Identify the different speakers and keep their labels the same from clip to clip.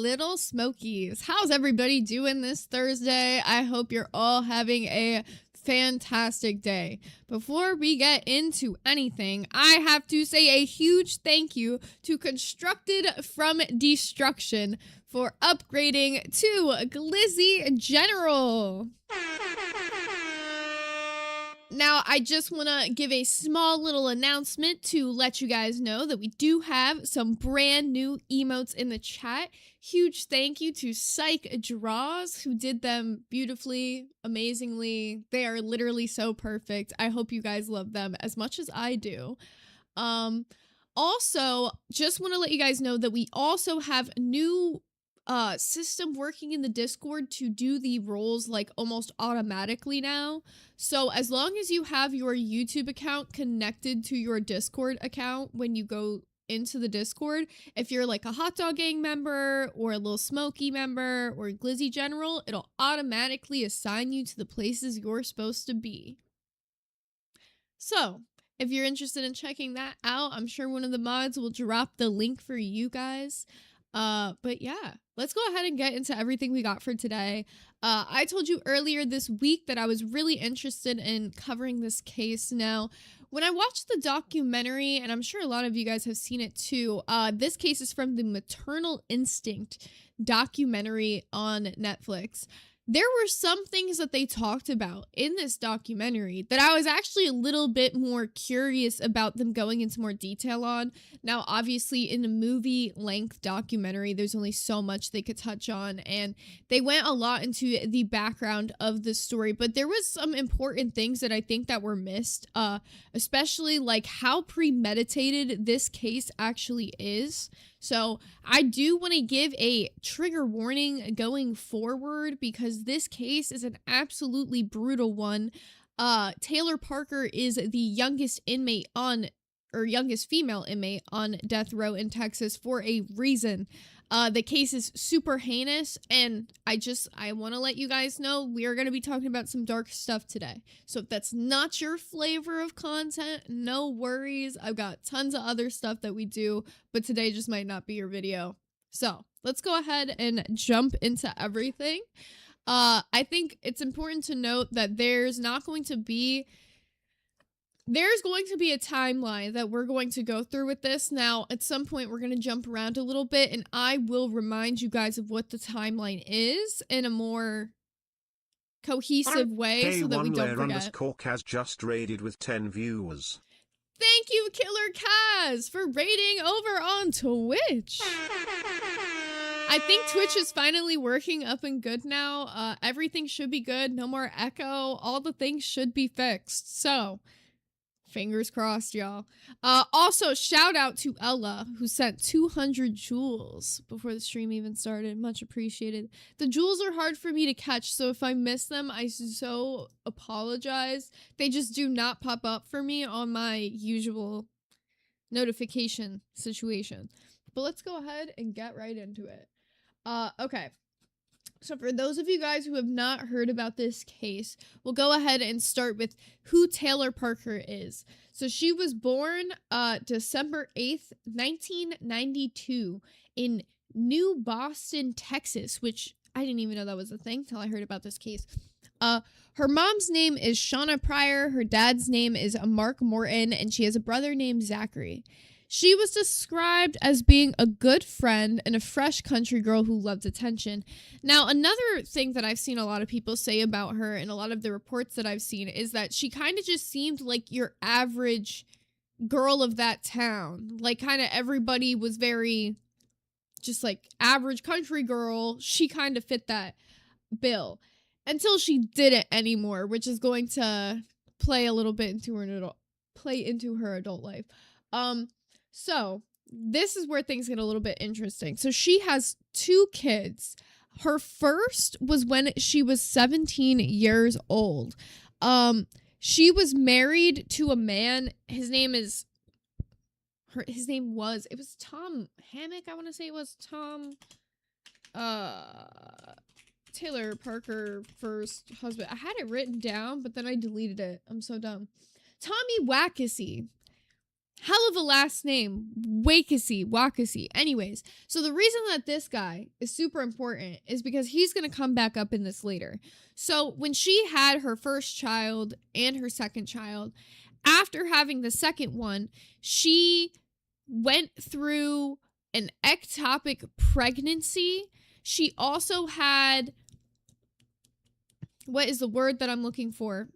Speaker 1: little smokies. How's everybody doing this Thursday? I hope you're all having a fantastic day. Before we get into anything, I have to say a huge thank you to Constructed from Destruction for upgrading to Glizzy General. Now, I just want to give a small little announcement to let you guys know that we do have some brand new emotes in the chat. Huge thank you to Psych Draws, who did them beautifully, amazingly. They are literally so perfect. I hope you guys love them as much as I do. Also, just want to let you guys know that we also have new system working in the Discord to do the roles like almost automatically now. So as long as you have your YouTube account connected to your Discord account when you go into the Discord, if you're like a Hot Dog Gang member or a Little Smoky member or Glizzy General, it'll automatically assign you to the places you're supposed to be. So if you're interested in checking that out, I'm sure one of the mods will drop the link for you guys. But yeah, let's go ahead and get into everything we got for today. I told you earlier this week that I was really interested in covering this case. Now, when I watched the documentary, and I'm sure a lot of you guys have seen it too, this case is from the Maternal Instinct documentary on Netflix. There were some things that they talked about in this documentary that I was actually a little bit more curious about them going into more detail on. Now, obviously, in a movie-length documentary, there's only so much they could touch on, and they went a lot into the background of the story, but there was some important things that I think that were missed, especially like how premeditated this case actually is. So I do want to give a trigger warning going forward because this case is an absolutely brutal one. Taylor Parker is the youngest female inmate on death row in Texas for a reason. The case is super heinous, and I want to let you guys know we are going to be talking about some dark stuff today. So if that's not your flavor of content, no worries. I've got tons of other stuff that we do, but today just might not be your video. So let's go ahead and jump into everything. I think it's important to note that there's going to be a timeline that we're going to go through with this. Now, at some point, we're going to jump around a little bit, and I will remind you guys of what the timeline is in a more cohesive way so that we don't forget.
Speaker 2: Cork has just raided with 10 viewers.
Speaker 1: Thank you, Killer Kaz, for raiding over on Twitch. I think Twitch is finally working up and good now. Everything should be good. No more echo. All the things should be fixed. So fingers crossed, y'all. Also, shout out to Ella, who sent 200 jewels before the stream even started. Much appreciated. The jewels are hard for me to catch, so if I miss them, I so apologize. They just do not pop up for me on my usual notification situation. But let's go ahead and get right into it. Okay. So for those of you guys who have not heard about this case, we'll go ahead and start with who Taylor Parker is. So she was born December 8th, 1992 in New Boston, Texas, which I didn't even know that was a thing till I heard about this case. Her mom's name is Shauna Pryor, her dad's name is Mark Morton, and she has a brother named Zachary. She was described as being a good friend and a fresh country girl who loved attention. Now, another thing that I've seen a lot of people say about her and a lot of the reports that I've seen is that she kind of just seemed like your average girl of that town. Like, kind of everybody was very just like average country girl. She kind of fit that bill until she didn't anymore, which is going to play a little bit into her adult life. So this is where things get a little bit interesting. So she has 2 kids. Her first was when she was 17 years old. She was married to a man. His name was Tom Hammock. I want to say it was Tom, Taylor Parker first husband. I had it written down, but then I deleted it. I'm so dumb. Tommy Wackesy. hell of a last name. Wakasi. Anyways, so the reason that this guy is super important is because he's going to come back up in this later. So when she had her first child and her second child, after having the second one, she went through an ectopic pregnancy. She also had, what is the word that I'm looking for?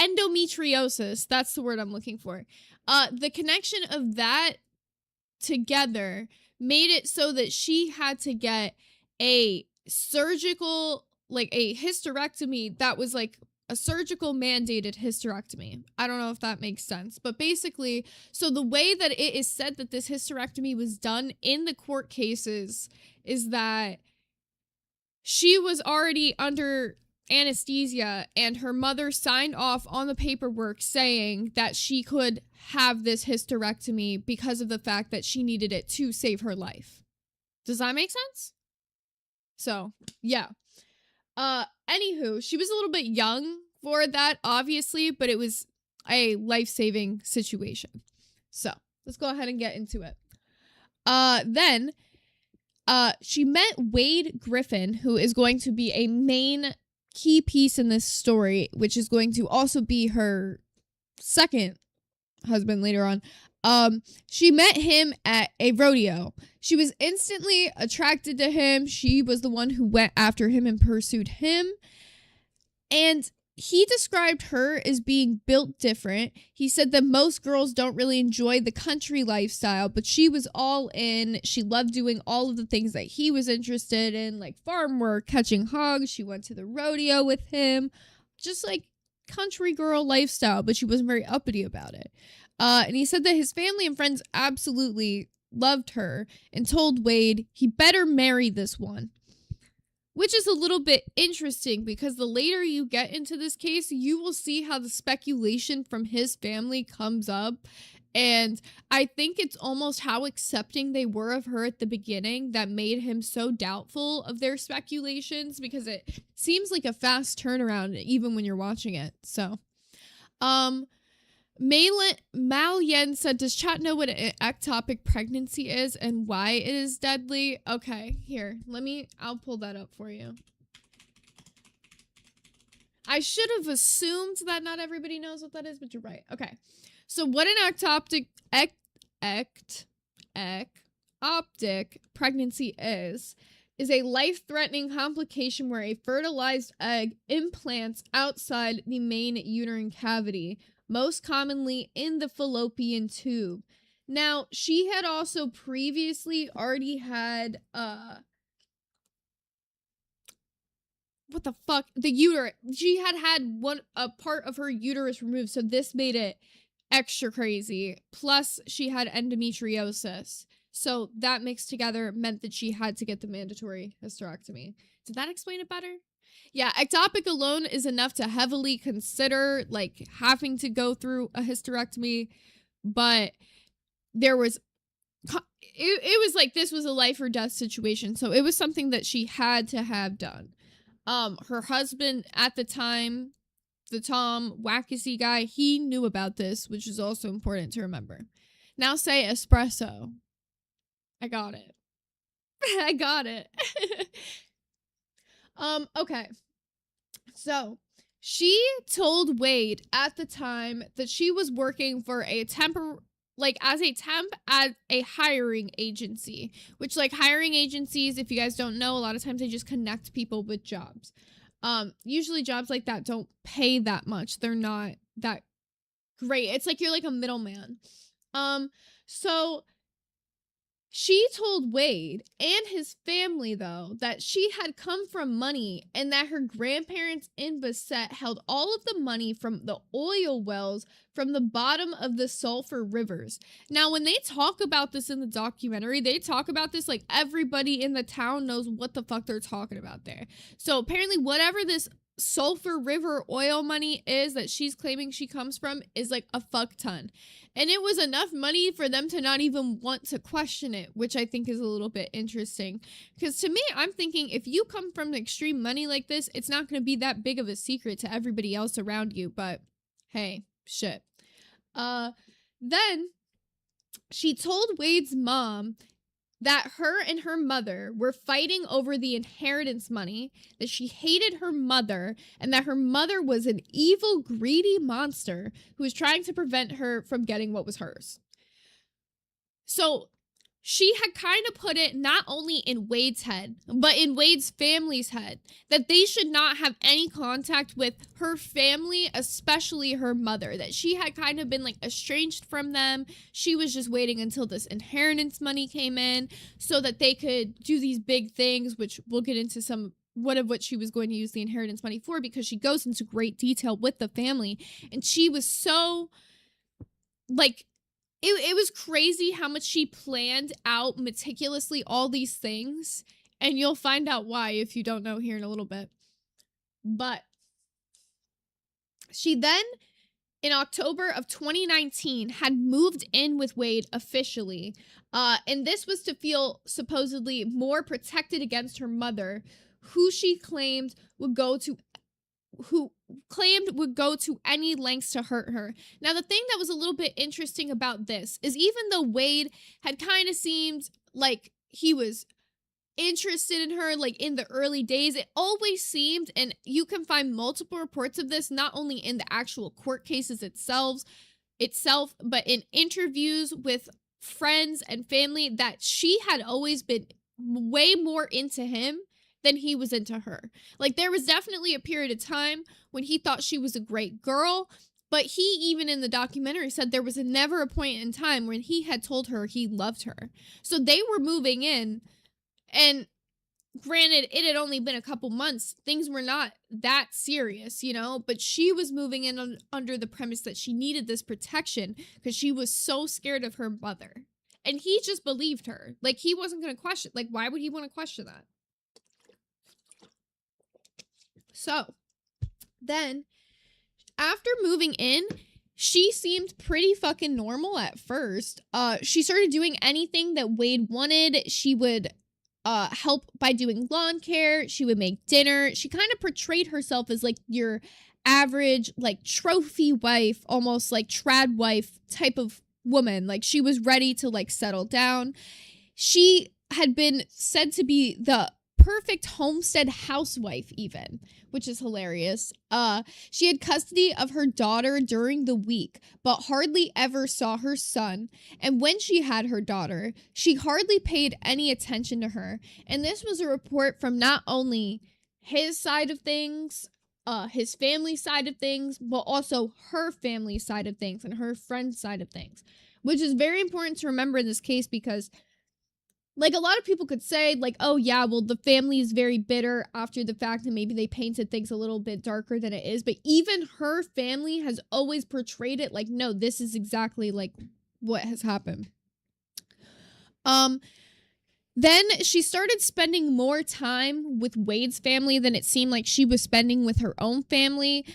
Speaker 1: Endometriosis. That's the word I'm looking for. The connection of that together made it so that she had to get a surgical, like a hysterectomy that was like a surgical mandated hysterectomy. I don't know if that makes sense, but basically, so the way that it is said that this hysterectomy was done in the court cases is that she was already under anesthesia and her mother signed off on the paperwork saying that she could have this hysterectomy because of the fact that she needed it to save her life. Does that make sense? So, yeah. Anywho, she was a little bit young for that, obviously, but it was a life-saving situation. So, let's go ahead and get into it. Then, she met Wade Griffin, who is going to be a main key piece in this story, which is going to also be her second husband later on. She met him at a rodeo. She was instantly attracted to him. She was the one who went after him and pursued him. And he described her as being built different. He said that most girls don't really enjoy the country lifestyle, but she was all in. She loved doing all of the things that he was interested in, like farm work, catching hogs. She went to the rodeo with him. Just like country girl lifestyle, but she wasn't very uppity about it. And he said that his family and friends absolutely loved her and told Wade he better marry this one. Which is a little bit interesting because the later you get into this case, you will see how the speculation from his family comes up. And I think it's almost how accepting they were of her at the beginning that made him so doubtful of their speculations, because it seems like a fast turnaround even when you're watching it. So, Mal Yen said, does chat know what an ectopic pregnancy is and why it is deadly? Okay, here, I'll pull that up for you. I should have assumed that not everybody knows what that is, but you're right. Okay, so what an ectopic pregnancy is a life-threatening complication where a fertilized egg implants outside the main uterine cavity, most commonly in the fallopian tube. Now, she had also previously already had, the uterus. She had a part of her uterus removed, so this made it extra crazy. Plus, she had endometriosis. So that mixed together meant that she had to get the mandatory hysterectomy. Did that explain it better? Yeah, ectopic alone is enough to heavily consider, like, having to go through a hysterectomy, but it was like this was a life or death situation, so it was something that she had to have done. Her husband at the time, the Tom Wackesy guy, he knew about this, which is also important to remember. Now say espresso. I got it. I got it. Okay. So, she told Wade at the time that she was working for a as a hiring agency, which, like, hiring agencies, if you guys don't know, a lot of times they just connect people with jobs. Usually jobs like that don't pay that much. They're not that great. It's like you're like a middleman. So she told Wade and his family, though, that she had come from money and that her grandparents in Bassett held all of the money from the oil wells from the bottom of the Sulphur Rivers. Now, when they talk about this in the documentary, they talk about this like everybody in the town knows what the fuck they're talking about there. So apparently whatever this Sulphur River oil money is that she's claiming she comes from is like a fuck ton. And it was enough money for them to not even want to question it, which I think is a little bit interesting. Because to me, I'm thinking if you come from extreme money like this, it's not going to be that big of a secret to everybody else around you. But hey, shit. Then she told Wade's mom that her and her mother were fighting over the inheritance money, that she hated her mother, and that her mother was an evil, greedy monster who was trying to prevent her from getting what was hers. So she had kind of put it not only in Wade's head, but in Wade's family's head, that they should not have any contact with her family, especially her mother, that she had kind of been like estranged from them. She was just waiting until this inheritance money came in so that they could do these big things, which we'll get into what she was going to use the inheritance money for, because she goes into great detail with the family. And she was so like, It was crazy how much she planned out meticulously all these things, and you'll find out why if you don't know here in a little bit. But she then, in October of 2019, had moved in with Wade officially, and this was to feel supposedly more protected against her mother, who claimed would go to any lengths to hurt her. Now, the thing that was a little bit interesting about this is, even though Wade had kind of seemed like he was interested in her, like in the early days, it always seemed, and you can find multiple reports of this, not only in the actual court cases itself, but in interviews with friends and family, that she had always been way more into him than he was into her. Like, there was definitely a period of time when he thought she was a great girl, but he, even in the documentary, said there was never a point in time when he had told her he loved her. So they were moving in, and granted, it had only been a couple months. Things were not that serious, but she was moving in under the premise that she needed this protection because she was so scared of her mother. And he just believed her. Like, he wasn't going to question. Like, why would he want to question that? So, then, after moving in, she seemed pretty fucking normal at first. She started doing anything that Wade wanted. She would help by doing lawn care. She would make dinner. She kind of portrayed herself as like your average, like, trophy wife, almost like trad wife type of woman. Like, she was ready to like settle down. She had been said to be the perfect homestead housewife, even, which is hilarious. She had custody of her daughter during the week, but hardly ever saw her son. And when she had her daughter, she hardly paid any attention to her. And this was a report from not only his side of things, his family side of things, but also her family side of things and her friend's side of things, which is very important to remember in this case, because like, a lot of people could say, like, oh, yeah, well, the family is very bitter after the fact, and maybe they painted things a little bit darker than it is. But even her family has always portrayed it like, no, this is exactly, like, what has happened. Then she started spending more time with Wade's family than it seemed like she was spending with her own family.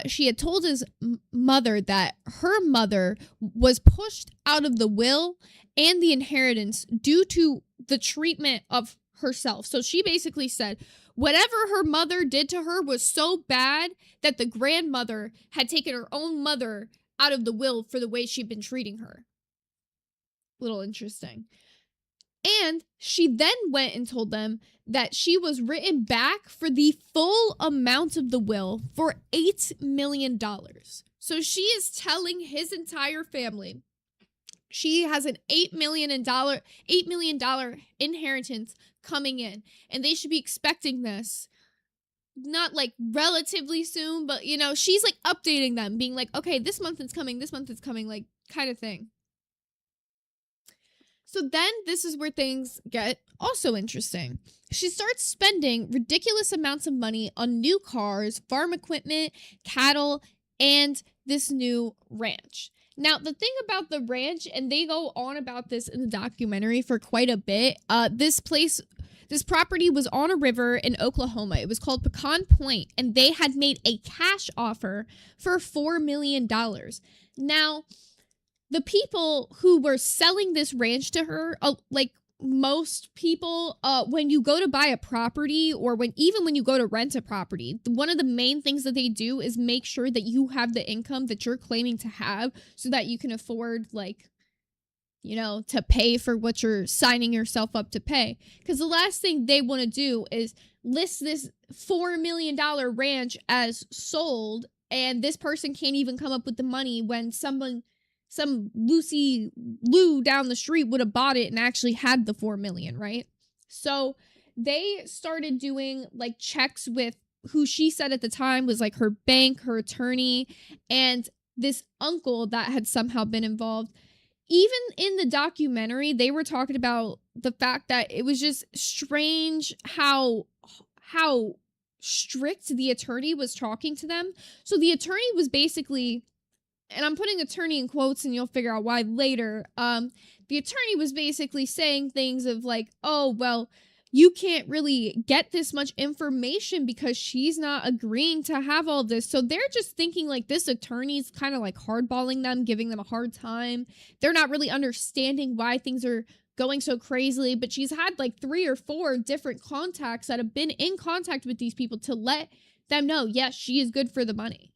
Speaker 1: She had told his mother that her mother was pushed out of the will and the inheritance due to the treatment of herself. So she basically said whatever her mother did to her was so bad that the grandmother had taken her own mother out of the will for the way she'd been treating her. Little interesting. And she then went and told them that she was written back for the full amount of the will for $8 million. So she is telling his entire family she has an $8 million inheritance coming in, and they should be expecting this not like relatively soon, but she's like updating them, being like, okay, this month it's coming, like, kind of thing. So then this is where things get also interesting. She starts spending ridiculous amounts of money on new cars, farm equipment, cattle, and this new ranch. Now, the thing about the ranch, and they go on about this in the documentary for quite a bit, this property was on a river in Oklahoma. It was called Pecan Point, and they had made a cash offer for $4 million. Now, the people who were selling this ranch to her, like, most people, when you go to buy a property, or when you go to rent a property, one of the main things that they do is make sure that you have the income that you're claiming to have, so that you can afford, like, you know, to pay for what you're signing yourself up to pay. Because the last thing they want to do is list this $4 million ranch as sold, and this person can't even come up with the money when some Lucy Lou down the street would have bought it and actually had the 4 million, right? So they started doing like checks with who she said at the time was like her bank, her attorney, and this uncle that had somehow been involved. Even in the documentary, they were talking about the fact that it was just strange how strict the attorney was talking to them. So the attorney was basically, and I'm putting attorney in quotes and you'll figure out why later, the attorney was basically saying things of like, oh, well, you can't really get this much information because she's not agreeing to have all this. So they're just thinking like this attorney's kind of like hardballing them, giving them a hard time. They're not really understanding why things are going so crazily, but she's had like 3 or 4 different contacts that have been in contact with these people to let them know, yes, she is good for the money.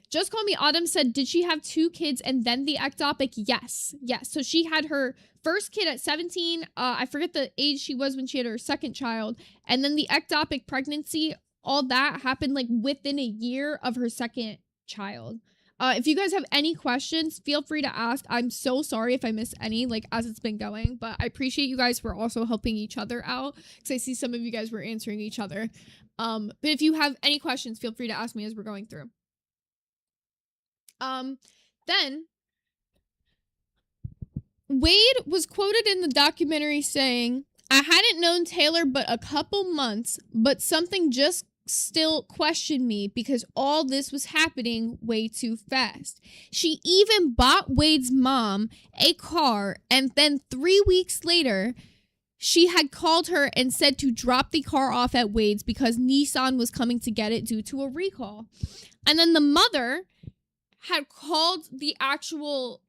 Speaker 1: Just Call Me Autumn said, did she have 2 kids and then the ectopic? Yes. So she had her first kid at 17. I forget the age she was when she had her second child. And then the ectopic pregnancy, all that happened like within a year of her second child. If you guys have any questions, feel free to ask. I'm so sorry if I missed any, like, as it's been going, but I appreciate you guys for also helping each other out, because I see some of you guys were answering each other. But if you have any questions, feel free to ask me as we're going through. Then Wade was quoted in the documentary saying, I hadn't known Taylor but a couple months, but something just still questioned me because all this was happening way too fast. She even bought Wade's mom a car, and then 3 weeks later, she had called her and said to drop the car off at Wade's because Nissan was coming to get it due to a recall. And then the mother had called the actual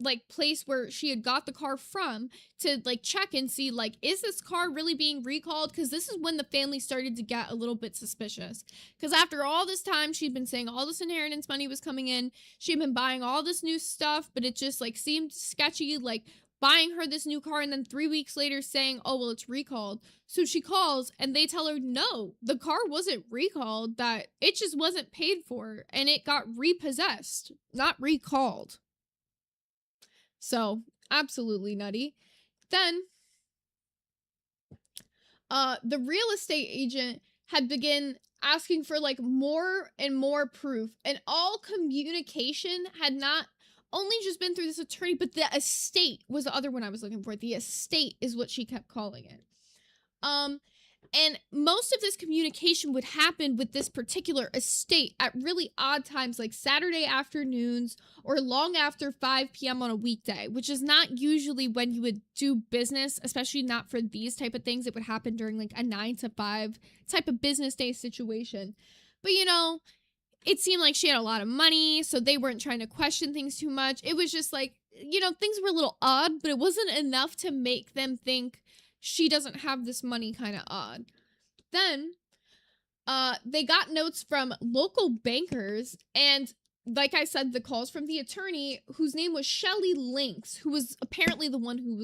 Speaker 1: like place where she had got the car from to like check and see like, is this car really being recalled? Because this is when the family started to get a little bit suspicious, because after all this time she'd been saying all this inheritance money was coming in, she'd been buying all this new stuff, but it just like seemed sketchy, like buying her this new car and then 3 weeks later saying, oh, well, it's recalled. So she calls and they tell her, no, the car wasn't recalled, that it just wasn't paid for and it got repossessed, not recalled. So absolutely nutty. Then the real estate agent had begun asking for like more and more proof, and all communication had not only just been through this attorney, but the estate was the other one I was looking for. The estate is what she kept calling it. And most of this communication would happen with this particular estate at really odd times, like Saturday afternoons or long after 5 p.m. on a weekday, which is not usually when you would do business, especially not for these type of things. It would happen during like a 9 to 5 type of business day situation. But you know, it seemed like she had a lot of money, so they weren't trying to question things too much. It was just like, you know, things were a little odd, but it wasn't enough to make them think she doesn't have this money kind of odd. Then they got notes from local bankers, and like I said, the calls from the attorney, whose name was Shelley Lynx, who was apparently the one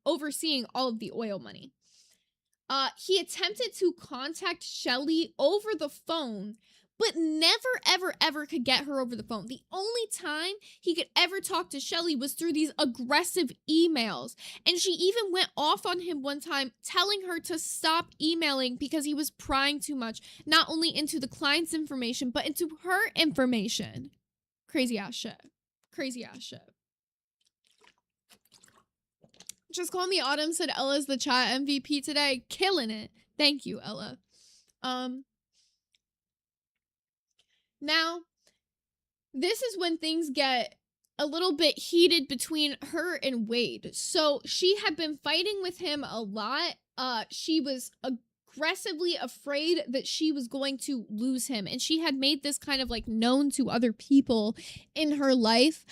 Speaker 1: overseeing all of the oil money. He attempted to contact Shelley over the phone, but never, ever, ever could get her over the phone. The only time he could ever talk to Shelley was through these aggressive emails. And she even went off on him one time, telling her to stop emailing because he was prying too much, not only into the client's information, but into her information. Crazy ass shit. Crazy ass shit. Just Call Me Autumn said Ella's the chat MVP today. Killing it. Thank you, Ella. Now, this is when things get a little bit heated between her and Wade. So she had been fighting with him a lot. She was aggressively afraid that she was going to lose him. And she had made this kind of like known to other people in her life.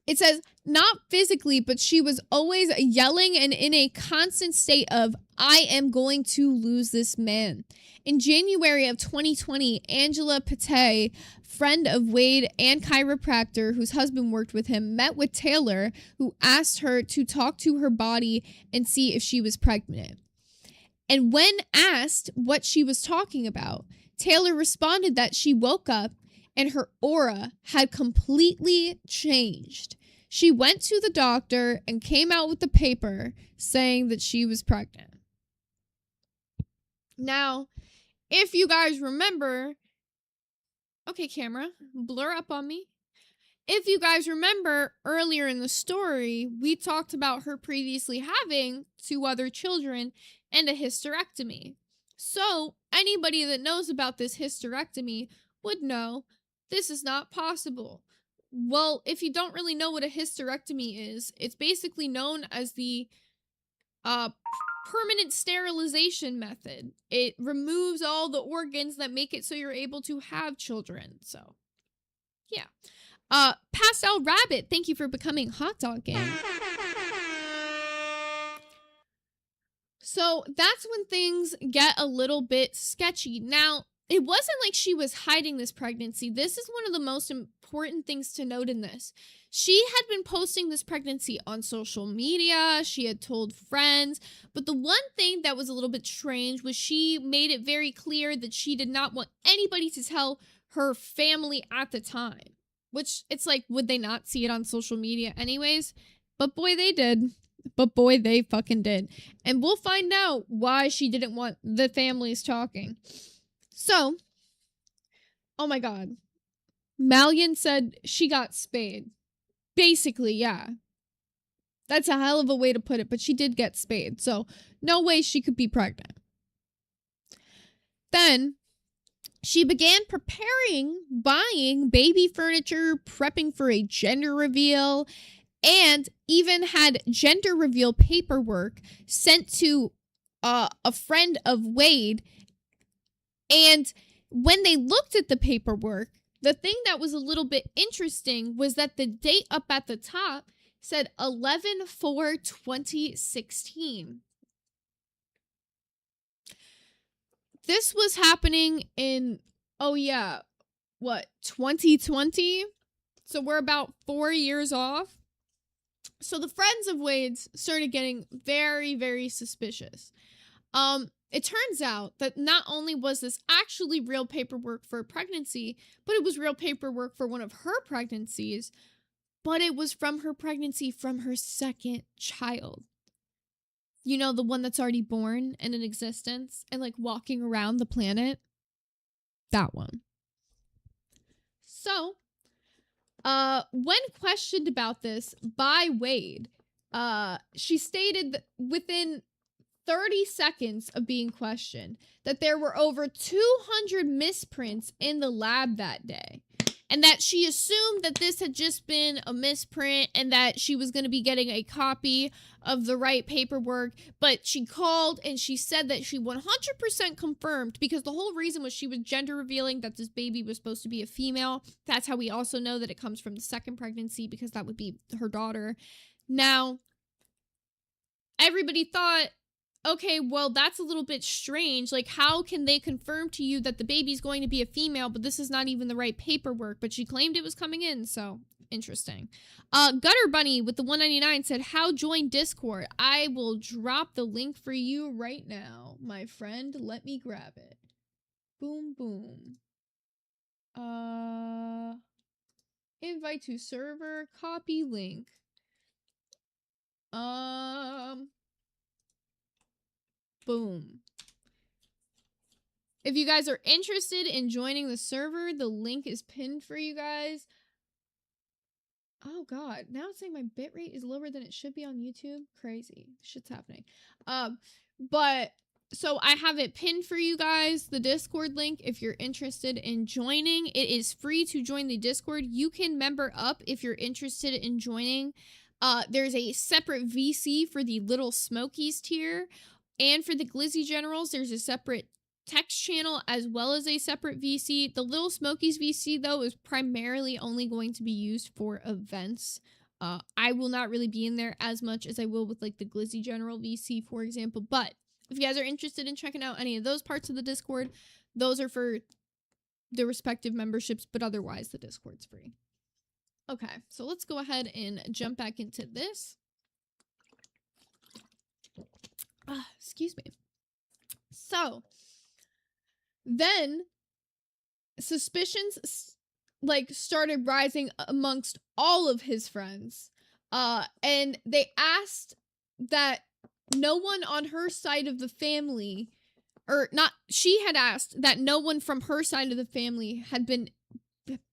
Speaker 1: It says, not physically, but she was always yelling and in a constant state of, I am going to lose this man. In January of 2020, Angela Pate, friend of Wade and chiropractor whose husband worked with him, met with Taylor, who asked her to talk to her body and see if she was pregnant. And when asked what she was talking about, Taylor responded that she woke up and her aura had completely changed. She went to the doctor and came out with the paper saying that she was pregnant. Now, if you guys remember, okay, camera, blur up on me. If you guys remember earlier in the story, we talked about her previously having 2 other children and a hysterectomy. So, anybody that knows about this hysterectomy would know this is not possible. Well, if you don't really know what a hysterectomy is, it's basically known as the permanent sterilization method. It removes all the organs that make it so you're able to have children. So, yeah. Pastel Rabbit, thank you for becoming Hot Dog Gang. So that's when things get a little bit sketchy. Now, it wasn't like she was hiding this pregnancy. This is one of the most important things to note in this. She had been posting this pregnancy on social media. She had told friends. But the one thing that was a little bit strange was she made it very clear that she did not want anybody to tell her family at the time. Which, it's like, would they not see it on social media anyways? But boy, they did. But boy, they fucking did. And we'll find out why she didn't want the families talking. So, oh my god. Malian said she got spayed. Basically, yeah. That's a hell of a way to put it, but she did get spayed. So, no way she could be pregnant. Then, she began buying baby furniture, prepping for a gender reveal, and even had gender reveal paperwork sent to a friend of Wade. And when they looked at the paperwork, the thing that was a little bit interesting was that the date up at the top said 11/4/2016. This was happening in, 2020? So we're about 4 years off. So the friends of Wade's started getting very, very suspicious. It turns out that not only was this actually real paperwork for a pregnancy, but it was real paperwork for one of her pregnancies, but it was from her pregnancy from her second child. You know, the one that's already born and in existence and like walking around the planet? That one. So, when questioned about this by Wade, she stated that within 30 seconds of being questioned that there were over 200 misprints in the lab that day. And that she assumed that this had just been a misprint and that she was going to be getting a copy of the right paperwork. But she called and she said that she 100% confirmed, because the whole reason was she was gender revealing that this baby was supposed to be a female. That's how we also know that it comes from the second pregnancy, because that would be her daughter. Now, everybody thought, okay, well, that's a little bit strange. Like, how can they confirm to you that the baby's going to be a female, but this is not even the right paperwork? But she claimed it was coming in, so interesting. Gutter Bunny with the 199 said, how join Discord? I will drop the link for you right now, my friend. Let me grab it. Boom, boom. Invite to server, copy link. Boom. If you guys are interested in joining the server, the link is pinned for you guys. Oh god, now it's saying my bitrate is lower than it should be on YouTube. Crazy. Shit's happening. But so I have it pinned for you guys, the Discord link, if you're interested in joining. It is free to join the Discord. You can member up if you're interested in joining. There's a separate VC for the Little Smokies tier. And for the Glizzy Generals, there's a separate text channel as well as a separate VC. The Little Smokies VC, though, is primarily only going to be used for events I will not really be in there as much as I will with like the Glizzy General VC, for example. But if you guys are interested in checking out any of those parts of the Discord, those are for the respective memberships, but otherwise the Discord's free. Okay, so let's go ahead and jump back into this. Excuse me. So, then suspicions like started rising amongst all of his friends. And they asked that no one on her side of the family, or not, she had asked that no one from her side of the family had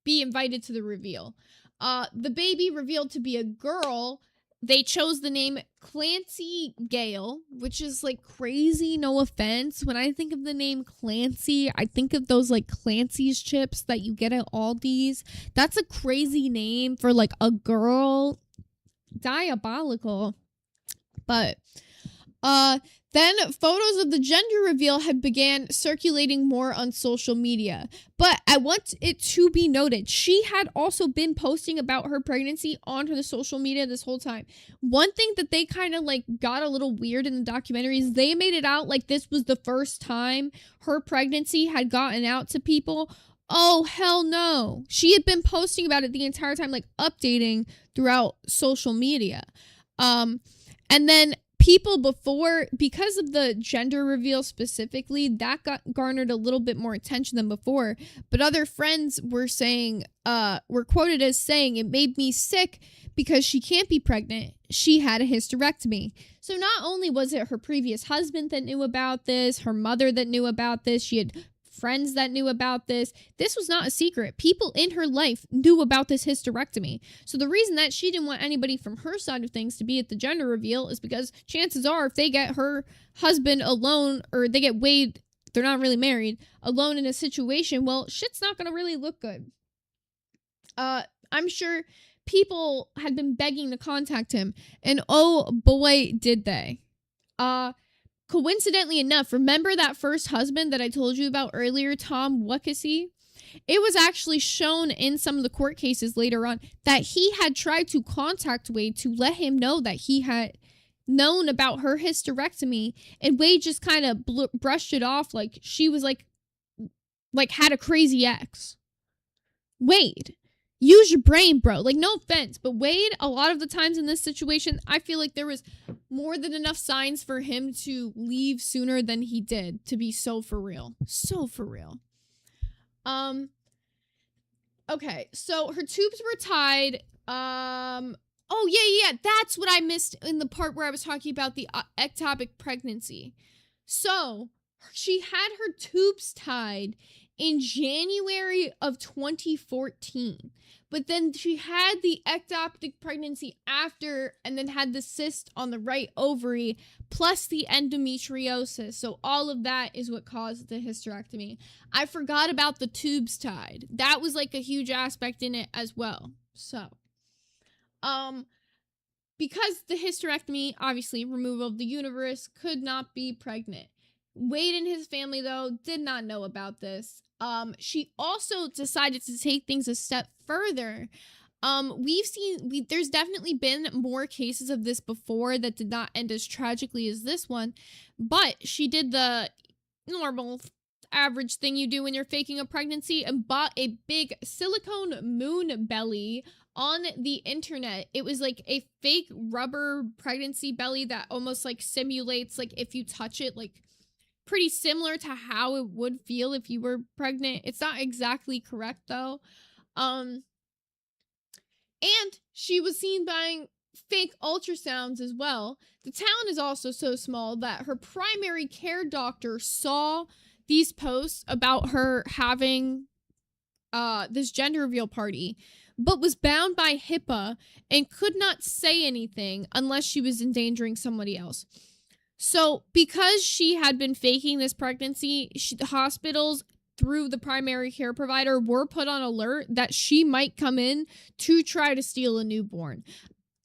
Speaker 1: be invited to the reveal. The baby revealed to be a girl. They chose the name Clancy Gale, which is like crazy, no offense. When I think of the name Clancy, I think of those like Clancy's chips that you get at Aldi's. That's a crazy name for like a girl. Diabolical. But then photos of the gender reveal had began circulating more on social media. But I want it to be noted, she had also been posting about her pregnancy on her social media this whole time. One thing that they kind of like got a little weird in the documentary is they made it out like this was the first time her pregnancy had gotten out to people. Oh, hell no. She had been posting about it the entire time, like updating throughout social media. And then people before, because of the gender reveal specifically, that got garnered a little bit more attention than before. But other friends were saying, were quoted as saying, it made me sick because she can't be pregnant. She had a hysterectomy. So not only was it her previous husband that knew about this, her mother that knew about this, she had friends that knew about this. This was not a secret. People in her life knew about this hysterectomy. So the reason that she didn't want anybody from her side of things to be at the gender reveal is because chances are if they get her husband alone, or they get Wade, they're not really married, alone in a situation, well, shit's not going to really look good. I'm sure people had been begging to contact him, and oh boy, did they. Coincidentally enough, remember that first husband that I told you about earlier, Tom Wakasi? It was actually shown in some of the court cases later on that he had tried to contact Wade to let him know that he had known about her hysterectomy, and Wade just kind of brushed it off like she was like had a crazy ex. Wade, use your brain, bro. Like, no offense, but Wade, a lot of the times in this situation, I feel like there was more than enough signs for him to leave sooner than he did, to be so for real. So for real. Okay, so her tubes were tied. Oh, yeah, that's what I missed in the part where I was talking about the ectopic pregnancy. So, she had her tubes tied in January of 2014. But then she had the ectopic pregnancy after, and then had the cyst on the right ovary, plus the endometriosis. So all of that is what caused the hysterectomy. I forgot about the tubes tied. That was like a huge aspect in it as well. So, because the hysterectomy, obviously, removal of the uterus, could not be pregnant. Wade and his family, though, did not know about this. She also decided to take things a step further. There's definitely been more cases of this before that did not end as tragically as this one, but she did the normal, average thing you do when you're faking a pregnancy and bought a big silicone moon belly on the internet. It was like a fake rubber pregnancy belly that almost like simulates, like if you touch it, like pretty similar to how it would feel if you were pregnant. It's not exactly correct though. And she was seen buying fake ultrasounds as well. The town is also so small that her primary care doctor saw these posts about her having this gender reveal party, but was bound by HIPAA and could not say anything unless she was endangering somebody else. So because she had been faking this pregnancy, the hospitals, through the primary care provider, were put on alert that she might come in to try to steal a newborn.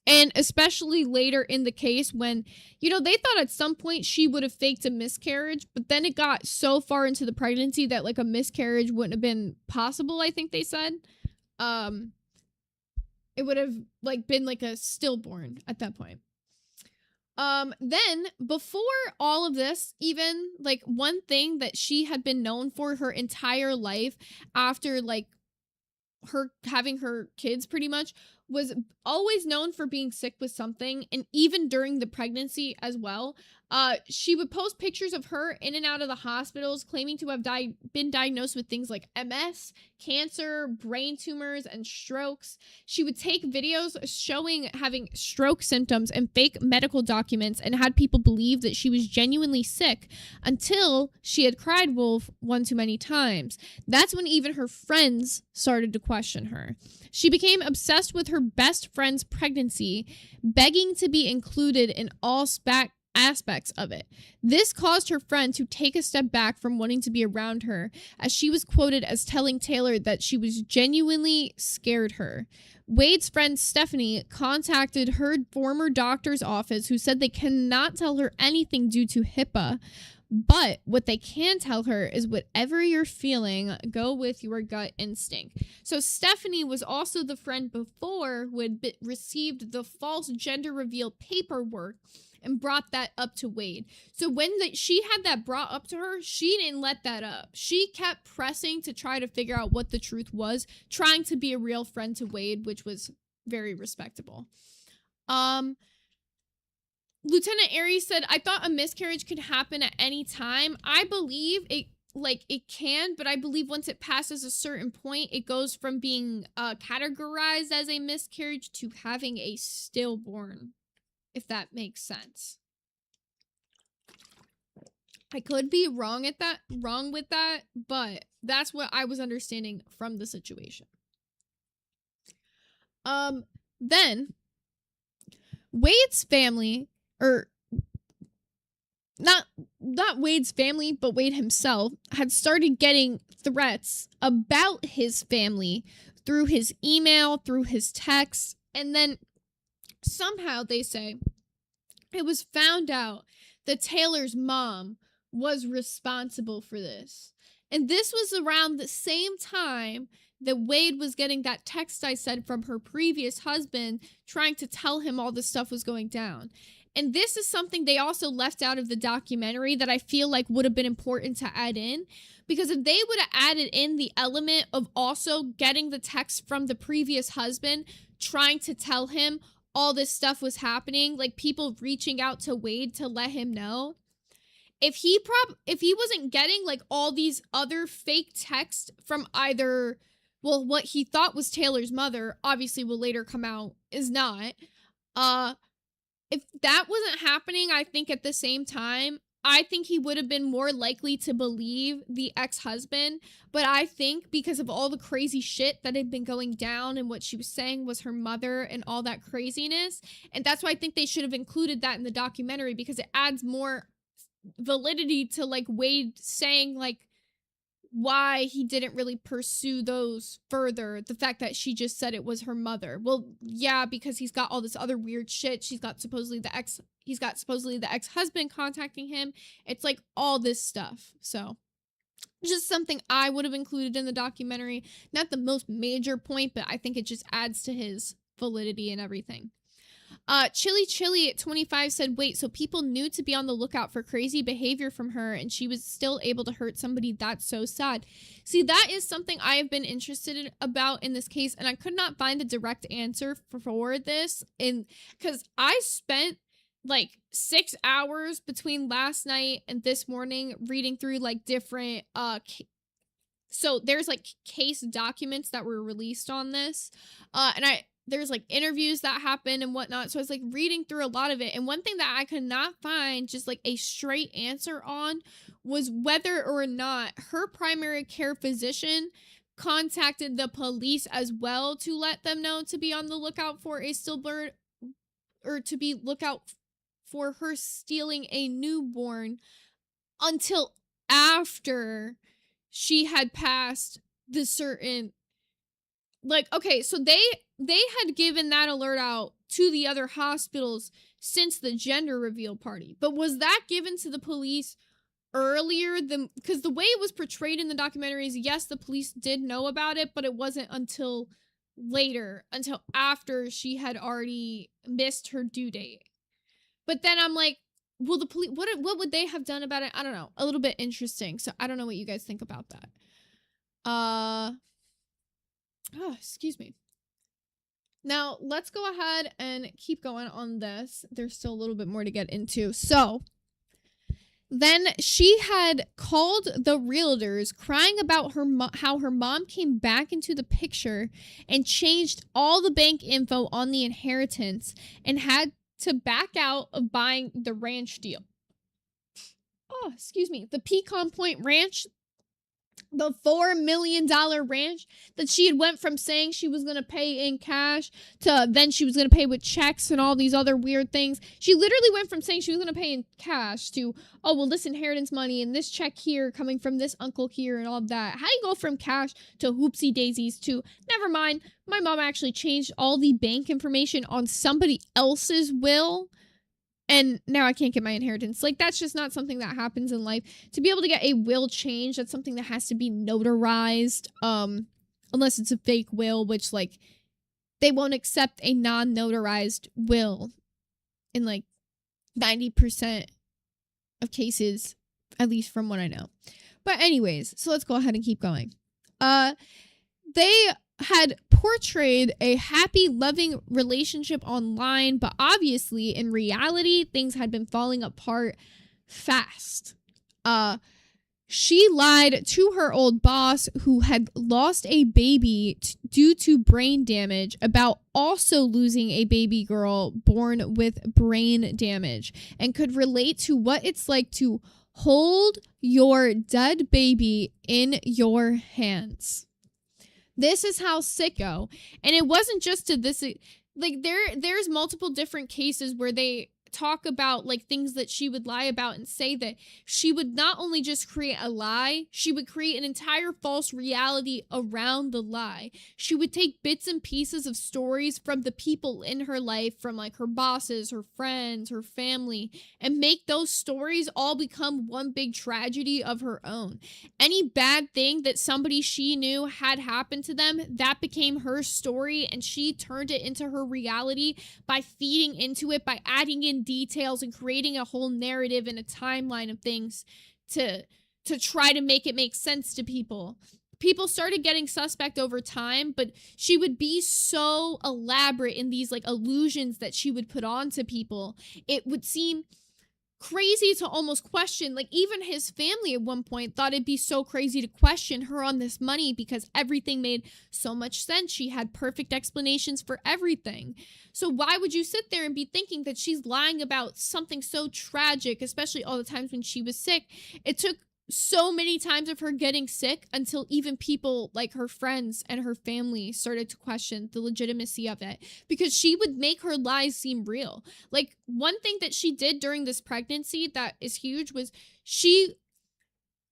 Speaker 1: And especially later in the case when, they thought at some point she would have faked a miscarriage, but then it got so far into the pregnancy that like a miscarriage wouldn't have been possible, I think they said. It It would have like been like a stillborn at that point. Then before all of this, even like one thing that she had been known for her entire life after like her having her kids pretty much was always known for being sick with something, and even during the pregnancy as well. She would post pictures of her in and out of the hospitals, claiming to have been diagnosed with things like MS, cancer, brain tumors, and strokes. She would take videos showing having stroke symptoms and fake medical documents, and had people believe that she was genuinely sick until she had cried wolf one too many times. That's when even her friends started to question her. She became obsessed with her best friend's pregnancy, begging to be included in all aspects of it. This caused her friend to take a step back from wanting to be around her, as she was quoted as telling Taylor that she was genuinely scared her. Wade's friend Stephanie contacted her former doctor's office, who said they cannot tell her anything due to HIPAA. But what they can tell her is whatever you're feeling, go with your gut instinct. So Stephanie was also the friend before who had received the false gender reveal paperwork and brought that up to Wade. So when she had that brought up to her, she didn't let that up. She kept pressing to try to figure out what the truth was, trying to be a real friend to Wade, which was very respectable. Lieutenant Aries said, I thought a miscarriage could happen at any time. I believe it can, but I believe once it passes a certain point, it goes from being categorized as a miscarriage to having a stillborn, if that makes sense. I could be wrong with that, but that's what I was understanding from the situation. Then Wade's family, or not Wade's family, but Wade himself, had started getting threats about his family through his email, through his texts, and then somehow they say it was found out that Taylor's mom was responsible for this. And this was around the same time that Wade was getting that text I said from her previous husband, trying to tell him all this stuff was going down. And this is something they also left out of the documentary that I feel like would have been important to add in. Because if they would have added in the element of also getting the text from the previous husband, trying to tell him all this stuff was happening, like people reaching out to Wade to let him know. If he wasn't getting like all these other fake texts from either, well, what he thought was Taylor's mother, obviously will later come out is not. If that wasn't happening, I think at the same time, I think he would have been more likely to believe the ex-husband. But I think because of all the crazy shit that had been going down and what she was saying was her mother and all that craziness. And that's why I think they should have included that in the documentary, because it adds more validity to like Wade saying like why he didn't really pursue those further. The fact that she just said it was her mother. Well, yeah, because he's got all this other weird shit. He's got supposedly the ex-husband contacting him. It's like all this stuff. So just something I would have included in the documentary. Not the most major point, but I think it just adds to his validity and everything. Chili at 25 said, wait, so people knew to be on the lookout for crazy behavior from her and she was still able to hurt somebody? That's so sad. See, that is something I have been interested about in this case, and I could not find a direct answer for this, because I spent like 6 hours between last night and this morning reading through like different so there's like case documents that were released on this, and there's like interviews that happened and whatnot. So I was like reading through a lot of it. And one thing that I could not find just like a straight answer on was whether or not her primary care physician contacted the police as well to let them know to be on the lookout for a stillborn, or to be lookout for her stealing a newborn, until after she had passed the certain, like, okay, so they had given that alert out to the other hospitals since the gender reveal party. But was that given to the police earlier than, because the way it was portrayed in the documentary is, yes, the police did know about it, but it wasn't until later until after she had already missed her due date. But then I'm like, well, the police, what would they have done about it? I don't know. A little bit interesting. So I don't know what you guys think about that. Excuse me. Now, let's go ahead and keep going on this. There's still a little bit more to get into. So, then she had called the realtors crying about how her mom came back into the picture and changed all the bank info on the inheritance and had to back out of buying the ranch deal. Oh, excuse me. The Pecan Point Ranch, the $4 million ranch that she had went from saying she was going to pay in cash to then she was going to pay with checks and all these other weird things. She literally went from saying she was going to pay in cash to, oh, well, this inheritance money and this check here coming from this uncle here and all of that. How do you go from cash to whoopsie daisies to, never mind, my mom actually changed all the bank information on somebody else's will and now I can't get my inheritance. Like, that's just not something that happens in life. To be able to get a will change, that's something that has to be notarized. Unless it's a fake will, which, like, they won't accept a non-notarized will in, like, 90% of cases, at least from what I know. But anyways, so let's go ahead and keep going. They had portrayed a happy, loving relationship online, but obviously in reality, things had been falling apart fast. She lied to her old boss, who had lost a baby due to brain damage, about also losing a baby girl born with brain damage, and could relate to what it's like to hold your dead baby in your hands. This is how sicko. And it wasn't just to this, like, there's multiple different cases where they talk about, like, things that she would lie about and say that she would not only just create a lie, she would create an entire false reality around the lie. She would take bits and pieces of stories from the people in her life, from, like, her bosses, her friends, her family, and make those stories all become one big tragedy of her own. Any bad thing that somebody she knew had happened to them, that became her story, and she turned it into her reality by feeding into it, by adding in details and creating a whole narrative and a timeline of things to try to make it make sense to people. People started getting suspect over time, but she would be so elaborate in these, like, illusions that she would put on to people. It would seem crazy to almost question. Like, even his family at one point thought it'd be so crazy to question her on this money because everything made so much sense. She had perfect explanations for everything. So why would you sit there and be thinking that she's lying about something so tragic, especially all the times when she was sick? It took so many times of her getting sick until even people like her friends and her family started to question the legitimacy of it, because she would make her lies seem real. Like, one thing that she did during this pregnancy that is huge was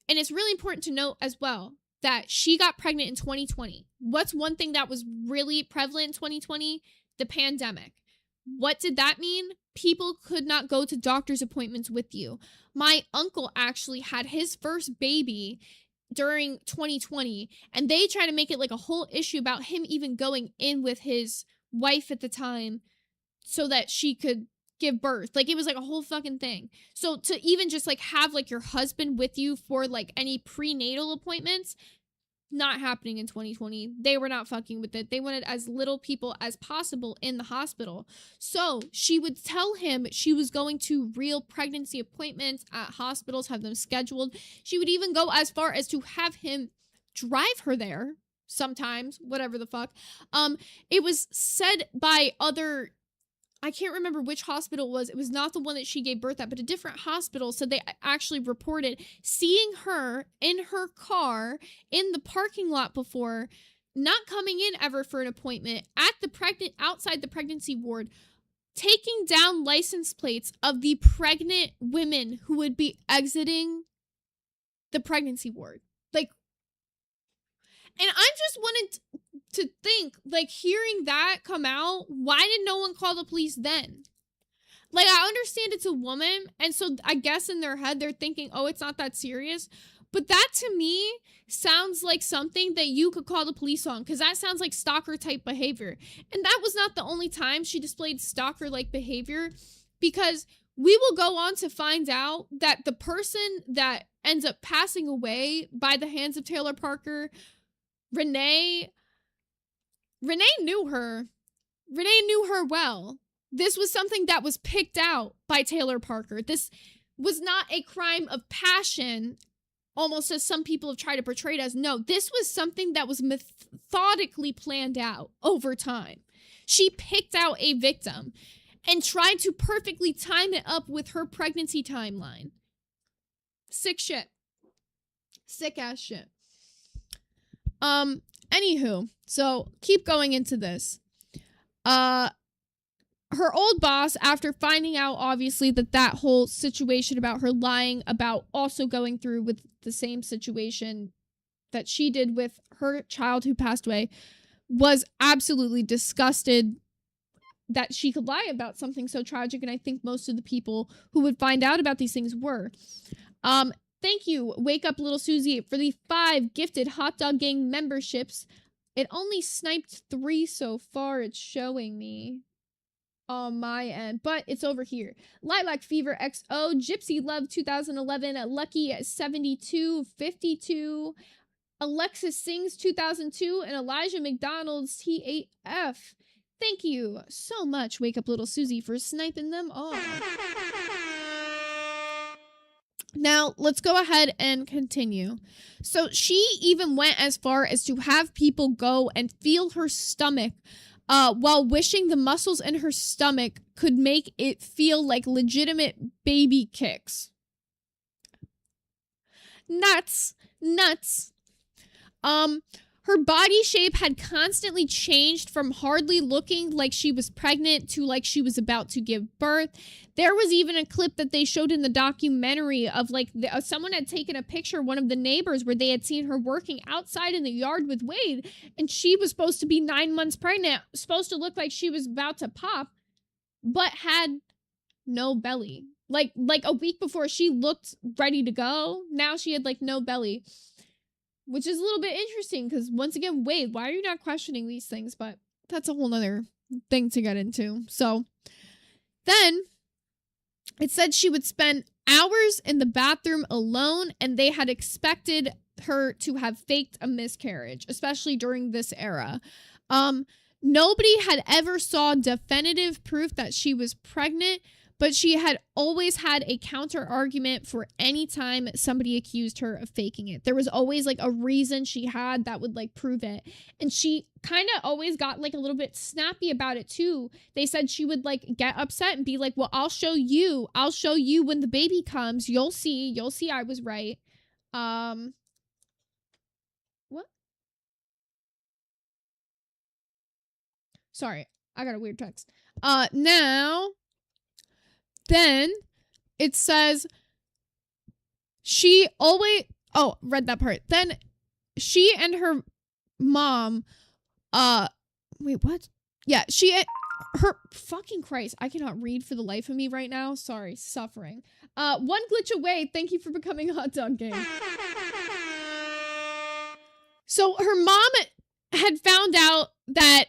Speaker 1: and it's really important to note as well, that she got pregnant in 2020. What's one thing that was really prevalent in 2020? The pandemic. What did that mean? People could not go to doctor's appointments with you. My uncle actually had his first baby during 2020, and they tried to make it like a whole issue about him even going in with his wife at the time so that she could give birth. Like, it was like a whole fucking thing. So to even just like have like your husband with you for like any prenatal appointments, not happening in 2020. They were not fucking with it. They wanted as little people as possible in the hospital. So she would tell him she was going to real pregnancy appointments at hospitals, have them scheduled. She would even go as far as to have him drive her there sometimes, whatever the fuck. It was said by other, I can't remember which hospital it was. It was not the one that she gave birth at, but a different hospital said they actually reported seeing her in her car in the parking lot before, not coming in ever for an appointment, at the outside the pregnancy ward, taking down license plates of the pregnant women who would be exiting the pregnancy ward. Like, and I just wanted to think, like, hearing that come out, why did no one call the police then? Like, I understand it's a woman, and so I guess in their head they're thinking, oh, it's not that serious. But that to me sounds like something that you could call the police on, because that sounds like stalker type behavior. And that was not the only time she displayed stalker like behavior, because we will go on to find out that the person that ends up passing away by the hands of Taylor Parker, Renee knew her. Renee knew her well. This was something that was picked out by Taylor Parker. This was not a crime of passion, almost as some people have tried to portray it as. No, this was something that was methodically planned out over time. She picked out a victim and tried to perfectly time it up with her pregnancy timeline. Sick shit. Sick ass shit. Anywho, so keep going into this. Her old boss, after finding out, obviously, that whole situation about her lying about also going through with the same situation that she did with her child who passed away, was absolutely disgusted that she could lie about something so tragic, and I think most of the people who would find out about these things were. Thank you, Wake Up Little Susie, for the 5 gifted Hot Dog Gang memberships. It only sniped 3 so far, it's showing me on my end, but it's over here. Lilac Fever XO, Gypsy Love 2011, Lucky 7252, Alexis Sings 2002, and Elijah McDonald's T8F. Thank you so much, Wake Up Little Susie, for sniping them all. Now, let's go ahead and continue. So she even went as far as to have people go and feel her stomach while wishing the muscles in her stomach could make it feel like legitimate baby kicks. Nuts. Her body shape had constantly changed from hardly looking like she was pregnant to like she was about to give birth. There was even a clip that they showed in the documentary of like someone had taken a picture, one of the neighbors, where they had seen her working outside in the yard with Wade, and she was supposed to be 9 months pregnant, supposed to look like she was about to pop, but had no belly. Like a week before she looked ready to go, now she had like no belly. Which is a little bit interesting because, once again, Wade, why are you not questioning these things? But that's a whole nother thing to get into. So then it said she would spend hours in the bathroom alone, and they had expected her to have faked a miscarriage, especially during this era. Nobody had ever saw definitive proof that she was pregnant, but she had always had a counter argument for any time somebody accused her of faking it. There was always like a reason she had that would like prove it. And she kind of always got like a little bit snappy about it too. They said she would like get upset and be like, well, I'll show you when the baby comes. You'll see I was right. What? Sorry, I got a weird text. Then it says she always, read that part. Then she and her mom, wait, what? Yeah, her fucking Christ. I cannot read for the life of me right now. Sorry, suffering. One glitch away. Thank you for becoming a Hot Dog Gang. So her mom had found out that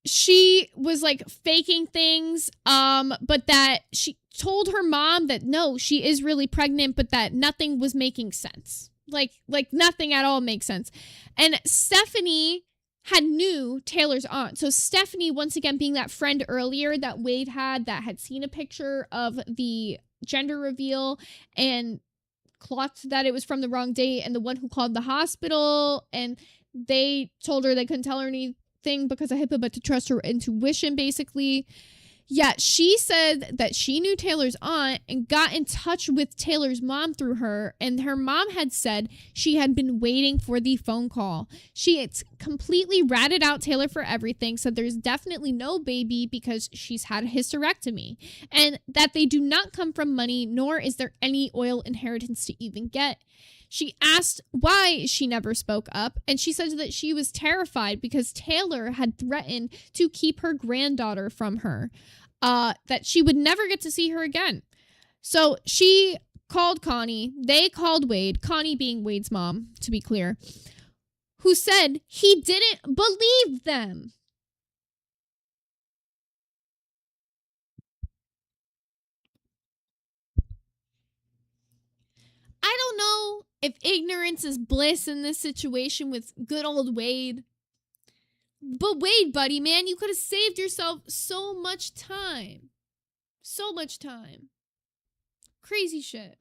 Speaker 1: she was like faking things, but that she told her mom that no, she is really pregnant, but that nothing was making sense. Like nothing at all makes sense. And Stephanie knew Taylor's aunt. So Stephanie, once again, being that friend earlier that Wade had that had seen a picture of the gender reveal and clocked that it was from the wrong date, and the one who called the hospital, and they told her they couldn't tell her anything because of HIPAA, but to trust her intuition, basically. Yeah, she said that she knew Taylor's aunt and got in touch with Taylor's mom through her, and her mom had said she had been waiting for the phone call. She had completely ratted out Taylor for everything, said there's definitely no baby because she's had a hysterectomy, and that they do not come from money, nor is there any oil inheritance to even get. She asked why she never spoke up, and she said that she was terrified because Taylor had threatened to keep her granddaughter from her, that she would never get to see her again. So she called Connie. They called Wade, Connie being Wade's mom, to be clear, who said he didn't believe them. I don't know if ignorance is bliss in this situation with good old Wade. But Wade, buddy, man, you could have saved yourself so much time. So much time. Crazy shit.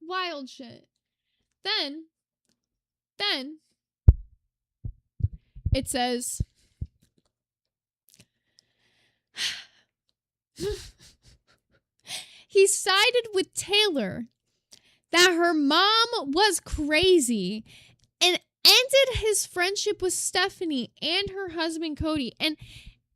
Speaker 1: Wild shit. Then, it says, he sided with Taylor that her mom was crazy and ended his friendship with Stephanie and her husband Cody. And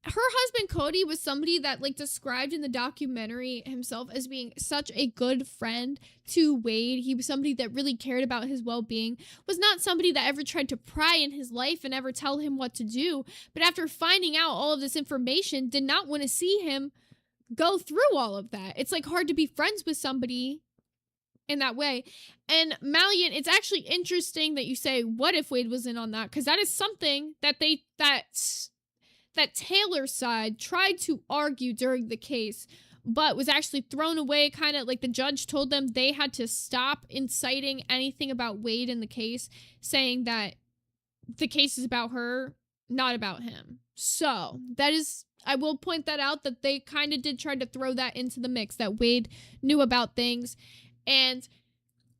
Speaker 1: her husband Cody was somebody that, like, described in the documentary himself as being such a good friend to Wade. He was somebody that really cared about his well-being, was not somebody that ever tried to pry in his life and ever tell him what to do. But after finding out all of this information, did not want to see him go through all of that. It's like hard to be friends with somebody in that way. And Malian, it's actually interesting that you say, what if Wade was in on that? Because that is something that that Taylor's side tried to argue during the case, but was actually thrown away. Kind of like the judge told them they had to stop inciting anything about Wade in the case, saying that the case is about her, not about him. So that is, I will point that out, that they kind of did try to throw that into the mix, that Wade knew about things. And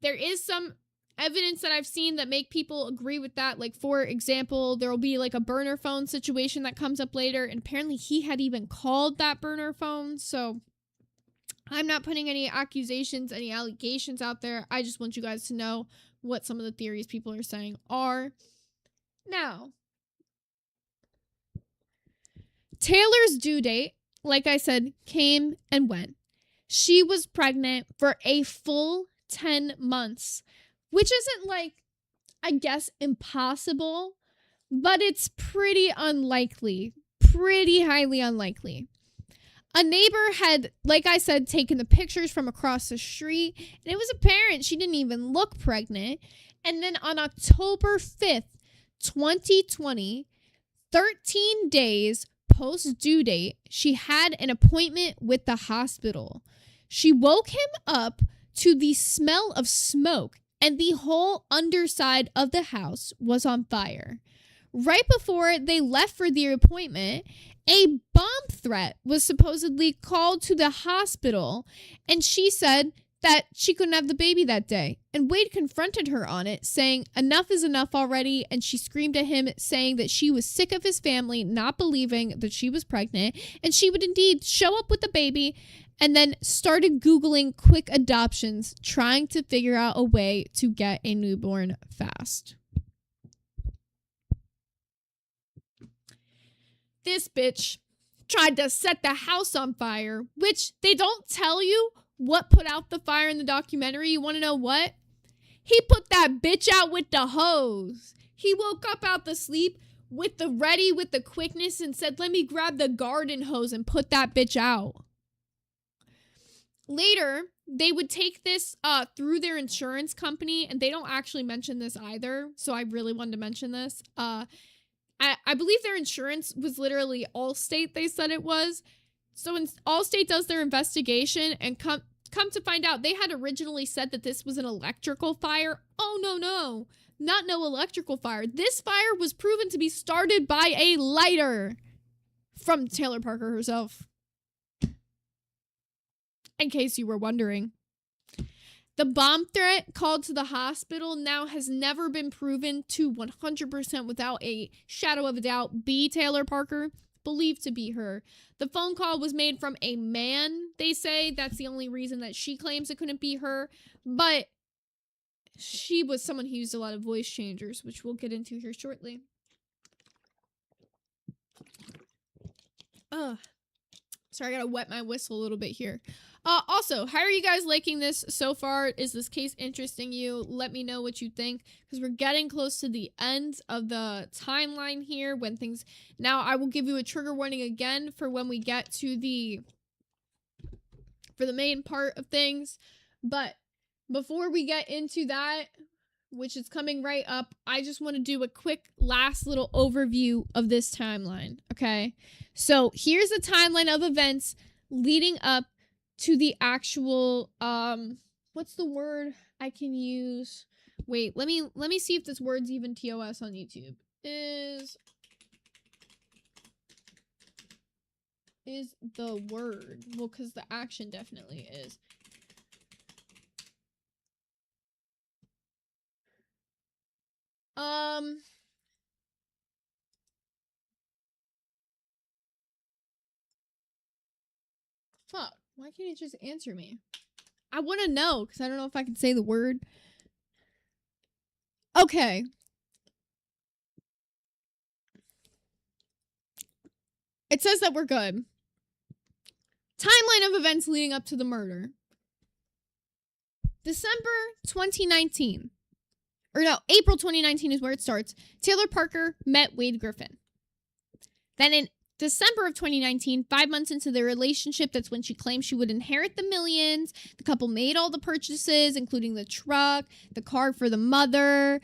Speaker 1: there is some evidence that I've seen that make people agree with that. Like, for example, there will be like a burner phone situation that comes up later, and apparently he had even called that burner phone. So I'm not putting any accusations, any allegations out there. I just want you guys to know what some of the theories people are saying are. Now, Taylor's due date, like I said, came and went. She was pregnant for a full 10 months, which isn't, like, I guess, impossible, but it's pretty unlikely, pretty highly unlikely. A neighbor had, like I said, taken the pictures from across the street, and it was apparent she didn't even look pregnant. And then on October 5th, 2020, 13 days post due date, she had an appointment with the hospital. She woke him up to the smell of smoke, and the whole underside of the house was on fire. Right before they left for the appointment, a bomb threat was supposedly called to the hospital, and she said that she couldn't have the baby that day. And Wade confronted her on it, saying enough is enough already, and she screamed at him, saying that she was sick of his family not believing that she was pregnant, and she would indeed show up with the baby, and then started Googling quick adoptions, trying to figure out a way to get a newborn fast. This bitch tried to set the house on fire, which they don't tell you what put out the fire in the documentary. You want to know what? He put that bitch out with the hose. He woke up out the sleep with the quickness and said, let me grab the garden hose and put that bitch out. Later, they would take this through their insurance company, and they don't actually mention this either, so I really wanted to mention this. I believe their insurance was literally Allstate, they said it was. So when Allstate does their investigation and come to find out, they had originally said that this was an electrical fire. Oh, no, not no electrical fire. This fire was proven to be started by a lighter from Taylor Parker herself. In case you were wondering. The bomb threat called to the hospital now has never been proven to 100% without a shadow of a doubt be Taylor Parker, believed to be her. The phone call was made from a man, they say. That's the only reason that she claims it couldn't be her. But she was someone who used a lot of voice changers, which we'll get into here shortly. Sorry, I gotta wet my whistle a little bit here. Also, how are you guys liking this so far? Is this case interesting you? Let me know what you think, because we're getting close to the end of the timeline here when things... Now, I will give you a trigger warning again for when we get to for the main part of things, but before we get into that, which is coming right up, I just want to do a quick last little overview of this timeline, okay? So here's a timeline of events leading up to the actual, what's the word I can use? Wait, let me see if this word's even TOS on YouTube. Is the word. Well, because the action definitely is. Fuck. Why can't you just answer me? I want to know, because I don't know if I can say the word. Okay. It says that we're good. Timeline of events leading up to the murder. December 2019. Or no, April 2019 is where it starts. Taylor Parker met Wade Griffin. Then in December of 2019, 5 months into their relationship, that's when she claimed she would inherit the millions. The couple made all the purchases, including the truck, the car for the mother,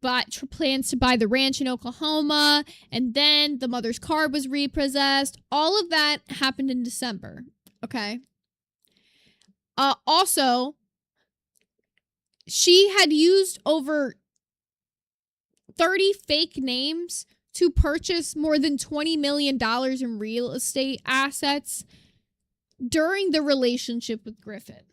Speaker 1: but plans to buy the ranch in Oklahoma, and then the mother's car was repossessed. All of that happened in December, okay? Also, she had used over 30 fake names to purchase more than $20 million in real estate assets during the relationship with Griffin,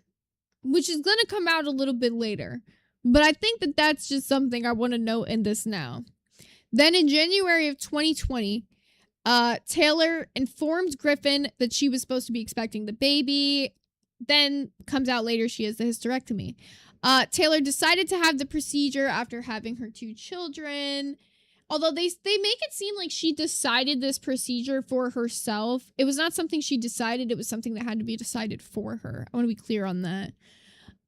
Speaker 1: which is going to come out a little bit later. But I think that that's just something I want to note in this now. Then in January of 2020, Taylor informed Griffin that she was supposed to be expecting the baby. Then comes out later she has the hysterectomy. Taylor decided to have the procedure after having her 2 children. Although they make it seem like she decided this procedure for herself. It was not something she decided. It was something that had to be decided for her. I want to be clear on that.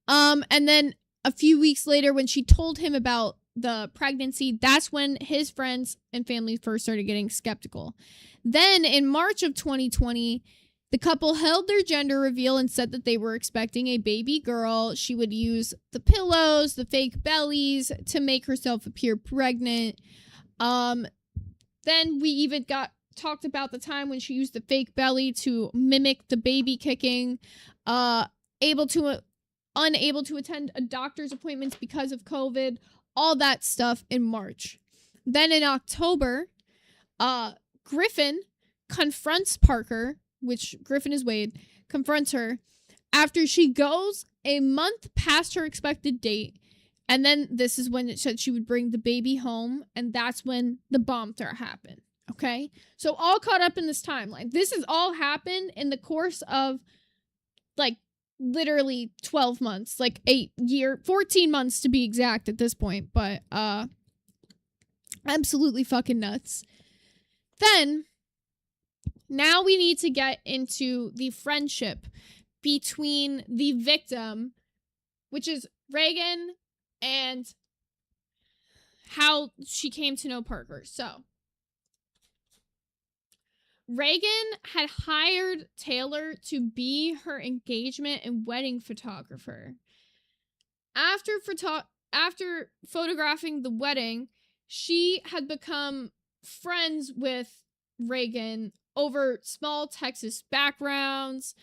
Speaker 1: And then a few weeks later, when she told him about the pregnancy, that's when his friends and family first started getting skeptical. Then in March of 2020, the couple held their gender reveal and said that they were expecting a baby girl. She would use the pillows, the fake bellies to make herself appear pregnant. Then we even talked about the time when she used the fake belly to mimic the baby kicking, unable to attend a doctor's appointments because of COVID, all that stuff in March. Then in October, Griffin confronts Parker, which Griffin is Wade, confronts her after she goes a month past her expected date. And then this is when it said she would bring the baby home, and that's when the bomb threat happened, okay? So all caught up in this timeline. This has all happened in the course of, like, literally 12 months, like 14 months to be exact at this point, but absolutely fucking nuts. Then, now we need to get into the friendship between the victim, which is Reagan, and how she came to know Parker. So, Reagan had hired Taylor to be her engagement and wedding photographer. After photographing the wedding, she had become friends with Reagan over small Texas backgrounds.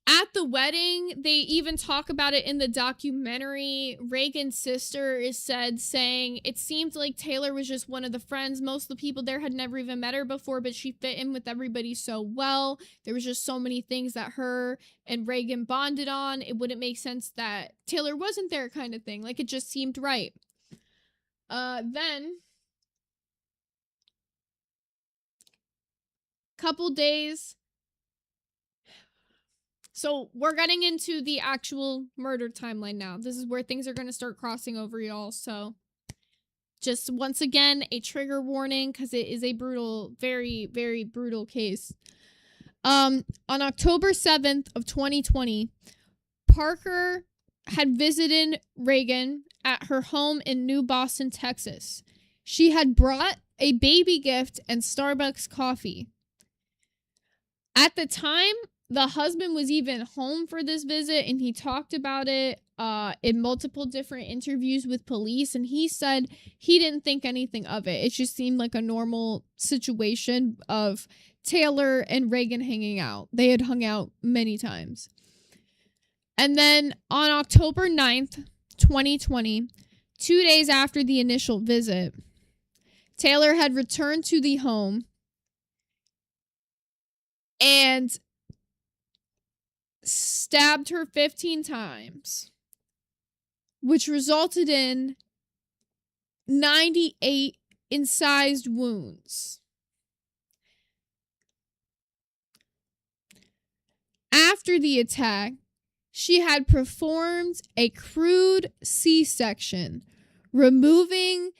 Speaker 1: At the wedding, they even talk about it in the documentary. Reagan's sister is saying it seemed like Taylor was just one of the friends. Most of the people there had never even met her before, but she fit in with everybody so well. There was just so many things that her and Reagan bonded on. It wouldn't make sense that Taylor wasn't there, kind of thing. Like, it just seemed right. Then, couple days. So we're getting into the actual murder timeline now. This is where things are going to start crossing over, y'all. So just once again, a trigger warning, because it is a brutal, very, very brutal case. On October 7th of 2020, Parker had visited Reagan at her home in New Boston, Texas. She had brought a baby gift and Starbucks coffee. At the time, The husband was even home for this visit, and he talked about it in multiple different interviews with police, and he said he didn't think anything of it. It just seemed like a normal situation of Taylor and Reagan hanging out. They had hung out many times. And then on October 9th, 2020, 2 days after the initial visit, Taylor had returned to the home and stabbed her 15 times, which resulted in 98 incised wounds. After the attack, she had performed a crude C-section, removing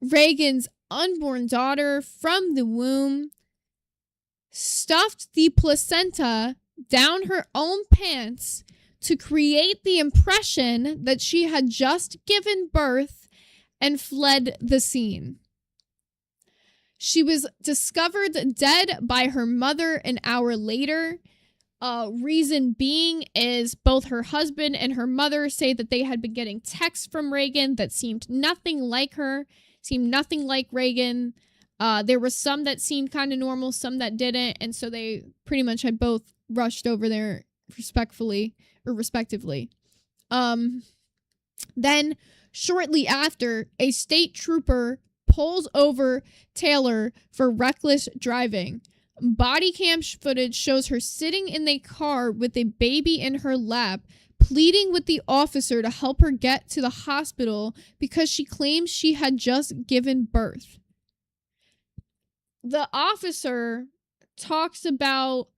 Speaker 1: Reagan's unborn daughter from the womb, stuffed the placenta down her own pants to create the impression that she had just given birth, and fled the scene. She was discovered dead by her mother an hour later. Reason being is both her husband and her mother say that they had been getting texts from Reagan that seemed nothing like her, seemed nothing like Reagan. There was some that seemed kind of normal, some that didn't, and so they pretty much had both rushed over there respectively. Then, shortly after, a state trooper pulls over Taylor for reckless driving. Body cam footage shows her sitting in a car with a baby in her lap, pleading with the officer to help her get to the hospital because she claims she had just given birth. The officer talks about,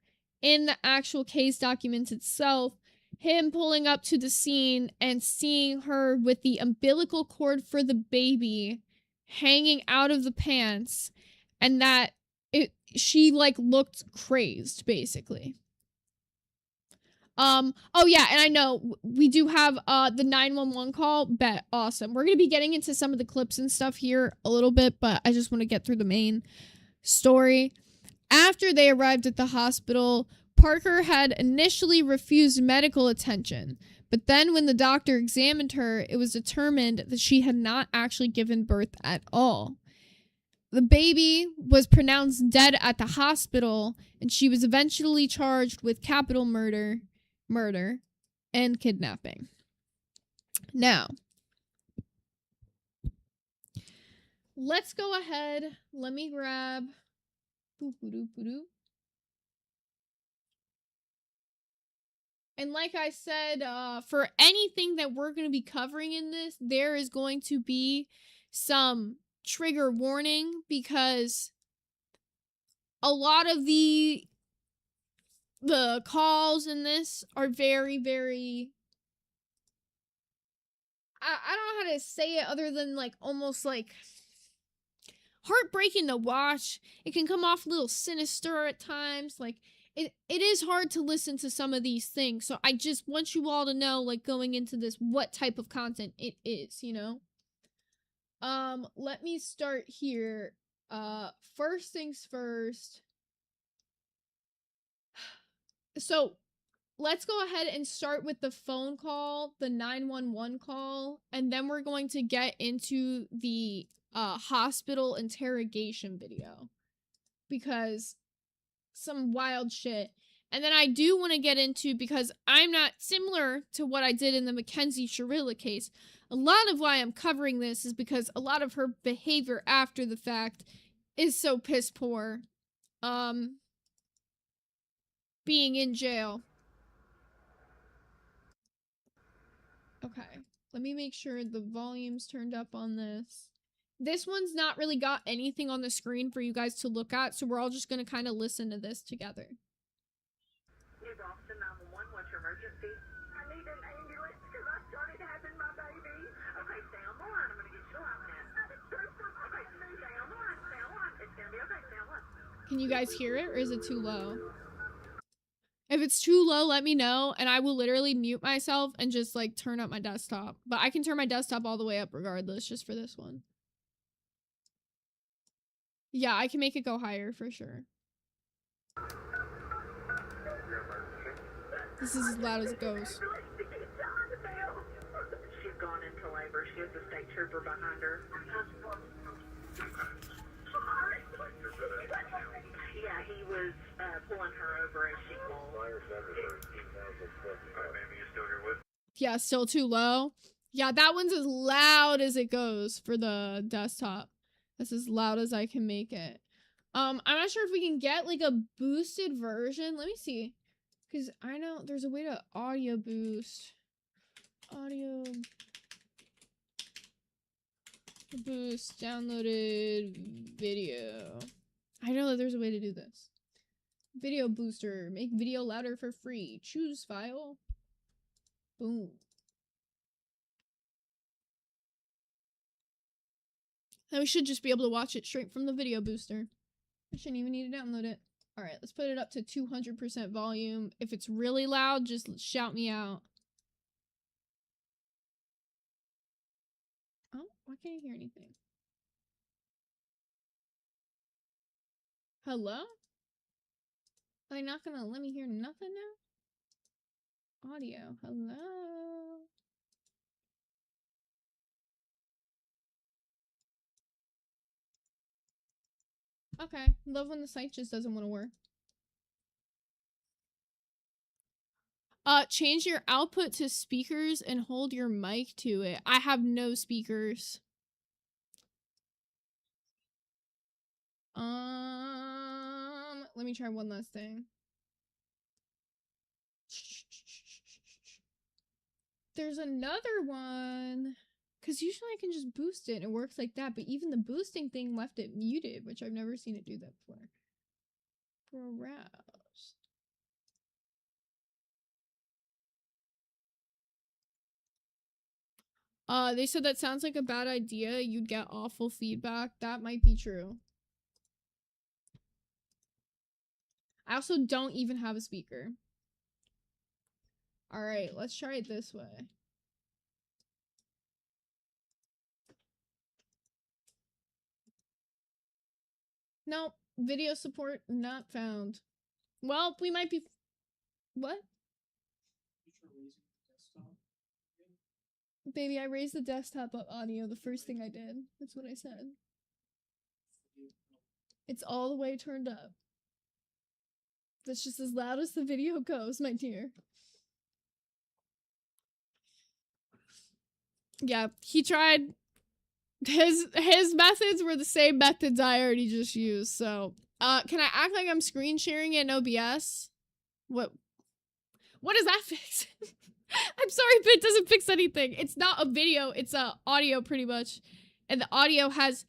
Speaker 1: in the actual case documents itself, him pulling up to the scene and seeing her with the umbilical cord for the baby hanging out of the pants, and that she like looked crazed, basically. Oh yeah, and I know we do have the 911 call. Bet awesome. We're gonna be getting into some of the clips and stuff here a little bit, but I just want to get through the main story. After they arrived at the hospital, Parker had initially refused medical attention, but then when the doctor examined her, it was determined that she had not actually given birth at all. The baby was pronounced dead at the hospital, and she was eventually charged with capital murder, and kidnapping. Now, let's go ahead. Let me grab... And like I said, for anything that we're going to be covering in this, there is going to be some trigger warning, because a lot of the calls in this are very, very... I don't know how to say it other than like almost like heartbreaking to watch. It can come off a little sinister at times. Like it is hard to listen to some of these things. So I just want you all to know, like, going into this, what type of content it is, you know? Let me start here. First things first. So let's go ahead and start with the phone call, the 911 call, and then we're going to get into the hospital interrogation video, because some wild shit. And then I do want to get into, because I'm not similar to what I did in the Mackenzie Sharilla case. A lot of why I'm covering this is because a lot of her behavior after the fact is so piss poor. Being in jail. Okay, let me make sure the volume's turned up on this. This one's not really got anything on the screen for you guys to look at, so we're all just gonna kind of listen to this together.
Speaker 3: Here's Officer 911, what's your emergency? I need an ambulance because I started having my baby. Okay, stay on the line. I'm going to get you to line now. Okay, stay on the line. Stay on the line. It's going to be okay. Stay on the line.
Speaker 1: Can you guys hear it, or is it too low? If it's too low, let me know, and I will literally mute myself and just, like, turn up my desktop. But I can turn my desktop all the way up regardless, just for this one. Yeah, I can make it go higher for sure. This is as loud as it goes.
Speaker 3: She's gone into labor. She has a state trooper behind her. Yeah, he was pulling her over as she called. Maybe you're still here with me?
Speaker 1: Yeah, still too low. Yeah, that one's as loud as it goes for the desktop. That's as loud as I can make it. I'm not sure if we can get like a boosted version. Let me see. Because I know there's a way to audio boost. Audio boost downloaded video. I know that there's a way to do this. Video booster. Make video louder for free. Choose file. Boom. Then we should just be able to watch it straight from the video booster. I shouldn't even need to download it. Alright, let's put it up to 200% volume. If it's really loud, just shout me out. Oh, why can't I hear anything? Hello? Are they not gonna let me hear nothing now? Audio, hello? Okay, love when the site just doesn't want to work. Change your output to speakers and hold your mic to it. I have no speakers. Let me try one last thing. There's another one. Because usually I can just boost it and it works like that. But even the boosting thing left it muted, which I've never seen it do that before. Browse. They said that sounds like a bad idea. You'd get awful feedback. That might be true. I also don't even have a speaker. Alright, let's try it this way. Nope. Video support not found. Well, we might be... What? Baby, I raised the desktop up audio the first thing I did. That's what I said. It's all the way turned up. That's just as loud as the video goes, my dear. Yeah, he tried. His methods were the same methods I already just used, so... can I act like I'm screen sharing it in OBS? What does that fix? I'm sorry, but it doesn't fix anything. It's not a video, it's a audio pretty much. And the audio has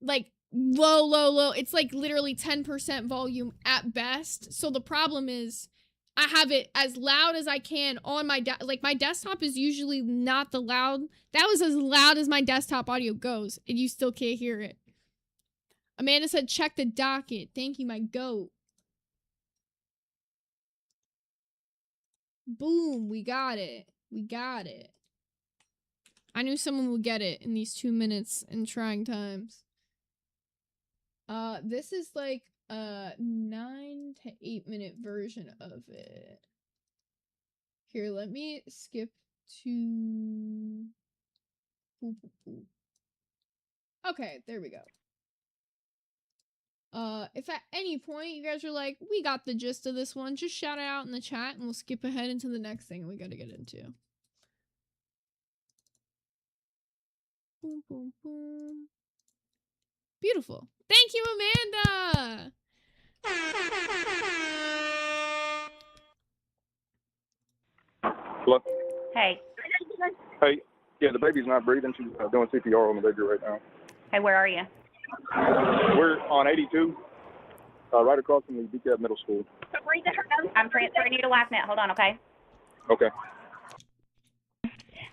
Speaker 1: like low. It's like literally 10% volume at best. So the problem is I have it as loud as I can on my like my desktop is usually not the loud. That was as loud as my desktop audio goes and you still can't hear it. Amanda said check the docket. Thank you, my goat. Boom, we got it. We got it. I knew someone would get it in these 2 minutes in trying times. This is like a 9 to 8 minute version of it. Here, let me skip to... Okay, there we go. If at any point you guys are like, we got the gist of this one, just shout it out in the chat and we'll skip ahead into the next thing we gotta get into. Boom, boom, boom. Beautiful. Thank you, Amanda!
Speaker 4: Hello?
Speaker 5: Hey.
Speaker 4: Hey, yeah, the baby's not breathing. She's doing CPR on the baby right now.
Speaker 5: Hey, where are you?
Speaker 4: We're on 82, right across from the DCAB Middle School.
Speaker 5: I'm transferring you to LifeNet. Hold on, okay?
Speaker 4: Okay.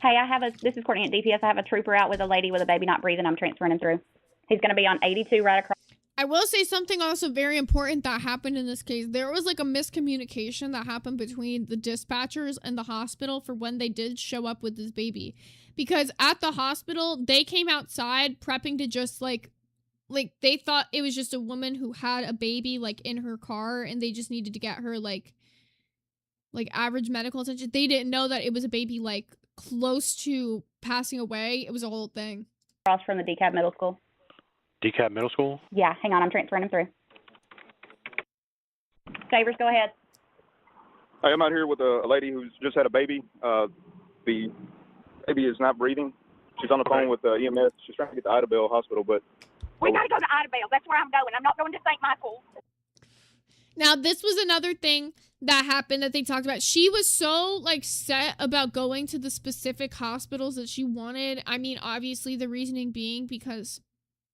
Speaker 5: Hey, this is Courtney at DPS. I have a trooper out with a lady with a baby not breathing. I'm transferring him through. He's going to be on 82 right across.
Speaker 1: I will say something also very important that happened in this case. There was like a miscommunication that happened between the dispatchers and the hospital for when they did show up with this baby. Because at the hospital, they came outside prepping to just like they thought it was just a woman who had a baby like in her car and they just needed to get her like like average medical attention. They didn't know that it was a baby like close to passing away. It was a whole thing.
Speaker 5: Across from the DeKalb Middle School.
Speaker 6: DeKalb Middle School?
Speaker 5: Yeah, hang on, I'm transferring him through. Savers, go ahead.
Speaker 4: Hey, I'm out here with a lady who's just had a baby. The baby is not breathing. She's on the phone with EMS. She's trying to get to Idabel Hospital, but...
Speaker 5: We got to go to Idabel. That's where I'm going. I'm not going to St. Michael's.
Speaker 1: Now, this was another thing that happened that they talked about. She was so, like, set about going to the specific hospitals that she wanted. I mean, obviously, the reasoning being because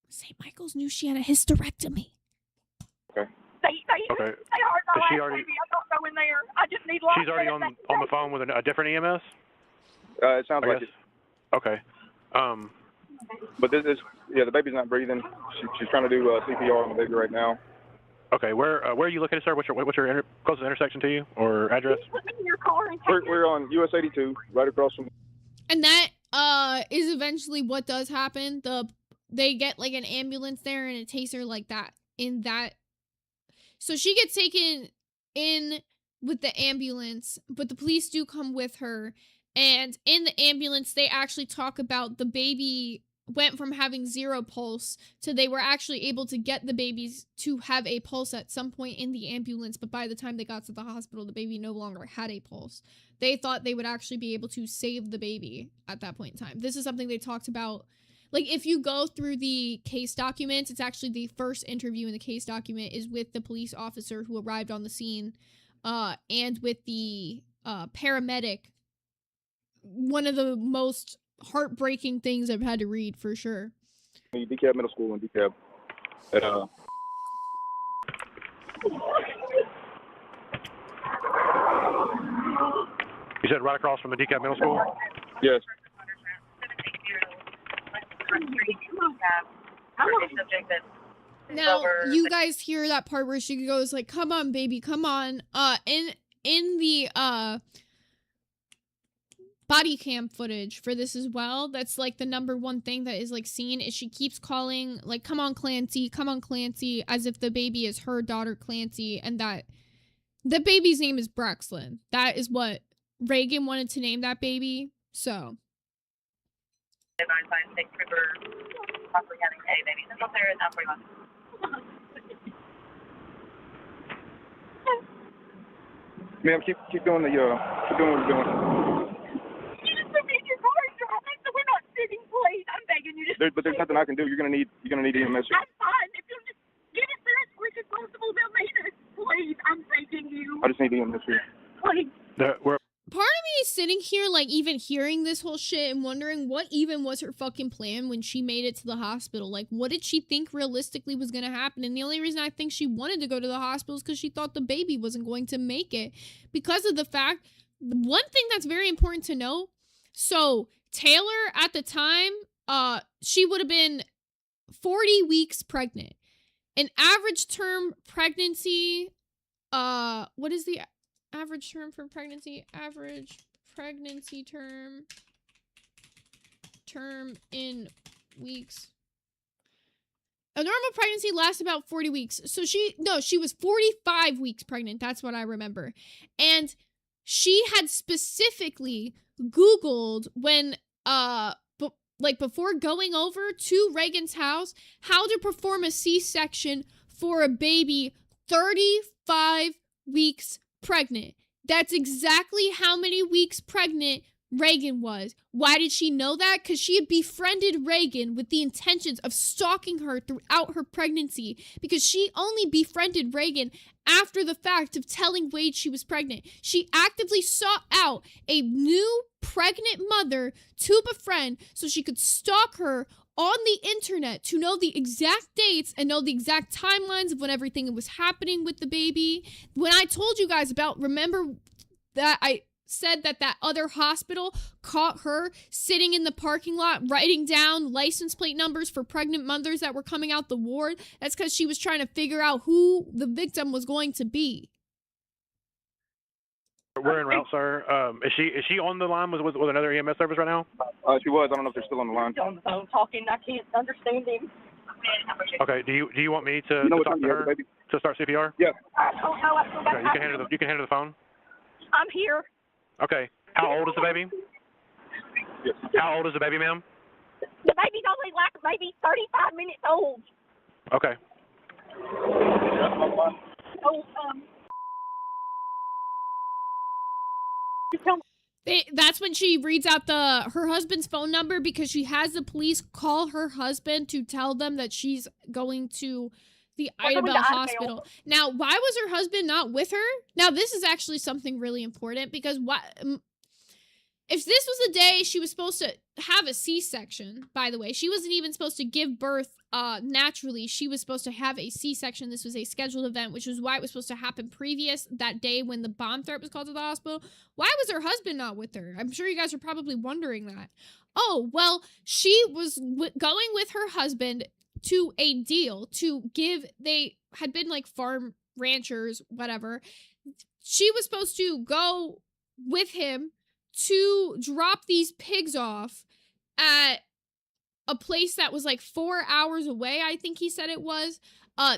Speaker 1: St. Michael's knew she had a hysterectomy.
Speaker 4: Okay.
Speaker 6: Okay. Is she already...
Speaker 5: I'm not going there. I just need lots.
Speaker 6: She's already on the phone with a different EMS?
Speaker 4: It sounds like it.
Speaker 6: Okay.
Speaker 4: But this is, the baby's not breathing. She's trying to do CPR on the baby right now.
Speaker 6: Okay, where are you located, sir? What's your closest intersection to you or address?
Speaker 5: Put me in your car and
Speaker 4: We're on US 82, right across from...
Speaker 1: And that is eventually what does happen. They get like an ambulance there and a taser like that in that. So she gets taken in with the ambulance, but the police do come with her. And in the ambulance, they actually talk about the baby went from having 0 pulse to they were actually able to get the babies to have a pulse at some point in the ambulance. But by the time they got to the hospital, the baby no longer had a pulse. They thought they would actually be able to save the baby at that point in time. This is something they talked about. Like, if you go through the case documents, it's actually the first interview in the case document is with the police officer who arrived on the scene and with the paramedic. One of the most heartbreaking things I've had to read, for sure.
Speaker 4: DeKalb Middle School and DeKalb.
Speaker 6: You said right across from the DeKalb Middle School?
Speaker 4: Yes.
Speaker 1: Now, you guys hear that part where she goes like, come on, baby, come on. In the body cam footage for this as well, that's like the number one thing that is like seen is she keeps calling like, come on Clancy, as if the baby is her daughter Clancy, and that the baby's name is Braxlin. That is what Reagan wanted to name that baby. So
Speaker 4: Ma'am, keep doing what you're doing.
Speaker 5: We're not sitting, please. I'm begging you to.
Speaker 4: But there's nothing I can do. You're gonna need EMS.
Speaker 5: That's fine. If you'll just get us there as quick as possible, they'll need us. Please, I'm begging you.
Speaker 4: I just need EMS here.
Speaker 5: Please.
Speaker 1: part of me is sitting here, like, even hearing this whole shit and wondering what even was her fucking plan when she made it to the hospital. Like, what did she think realistically was gonna happen? And the only reason I think she wanted to go to the hospital is because she thought the baby wasn't going to make it. Because of the fact, one thing that's very important to know, so Taylor at the time, she would have been 40 weeks pregnant. An average term pregnancy, what is the average term for pregnancy? Average pregnancy term in weeks. A normal pregnancy lasts about 40 weeks. So she was 45 weeks pregnant. That's what I remember. And she had specifically Googled when, before going over to Reagan's house, how to perform a C-section for a baby 35 weeks pregnant. That's exactly how many weeks pregnant Reagan was. Why did she know that? Because she had befriended Reagan with the intentions of stalking her throughout her pregnancy, because she only befriended Reagan after the fact of telling Wade she was pregnant. She actively sought out a new pregnant mother to befriend so she could stalk her on the internet to know the exact dates and know the exact timelines of when everything was happening with the baby. When I told you guys about, remember that I said that other hospital caught her sitting in the parking lot writing down license plate numbers for pregnant mothers that were coming out the ward? That's because she was trying to figure out who the victim was going to be.
Speaker 6: We're en route, sir. Is she on the line with another EMS service right now?
Speaker 4: She was. I don't know if they're still on the line.
Speaker 5: On the phone talking. I can't understand him.
Speaker 6: Okay. Do you want me to talk to her to start CPR?
Speaker 4: Yeah.
Speaker 5: I don't know.
Speaker 6: Okay. You can hand her the phone.
Speaker 3: I'm here.
Speaker 6: Okay. How old is the baby?
Speaker 4: Yes.
Speaker 6: How old is the baby, ma'am?
Speaker 3: The baby's only like maybe 35 minutes old.
Speaker 6: Okay.
Speaker 3: Oh,
Speaker 1: That's when she reads out her husband's phone number, because she has the police call her husband to tell them that she's going to the Ida Bell Hospital. Now, why was her husband not with her? Now, this is actually something really important, because if this was the day she was supposed to have a C-section, by the way, she wasn't even supposed to give birth naturally. She was supposed to have a C-section. This was a scheduled event, which is why it was supposed to happen previous that day when the bomb threat was called to the hospital. Why was her husband not with her? I'm sure you guys are probably wondering that. Oh, well, she was going with her husband to a deal to give, they had been like farm ranchers, whatever. She was supposed to go with him to drop these pigs off at a place that was like 4 hours away, I think he said it was.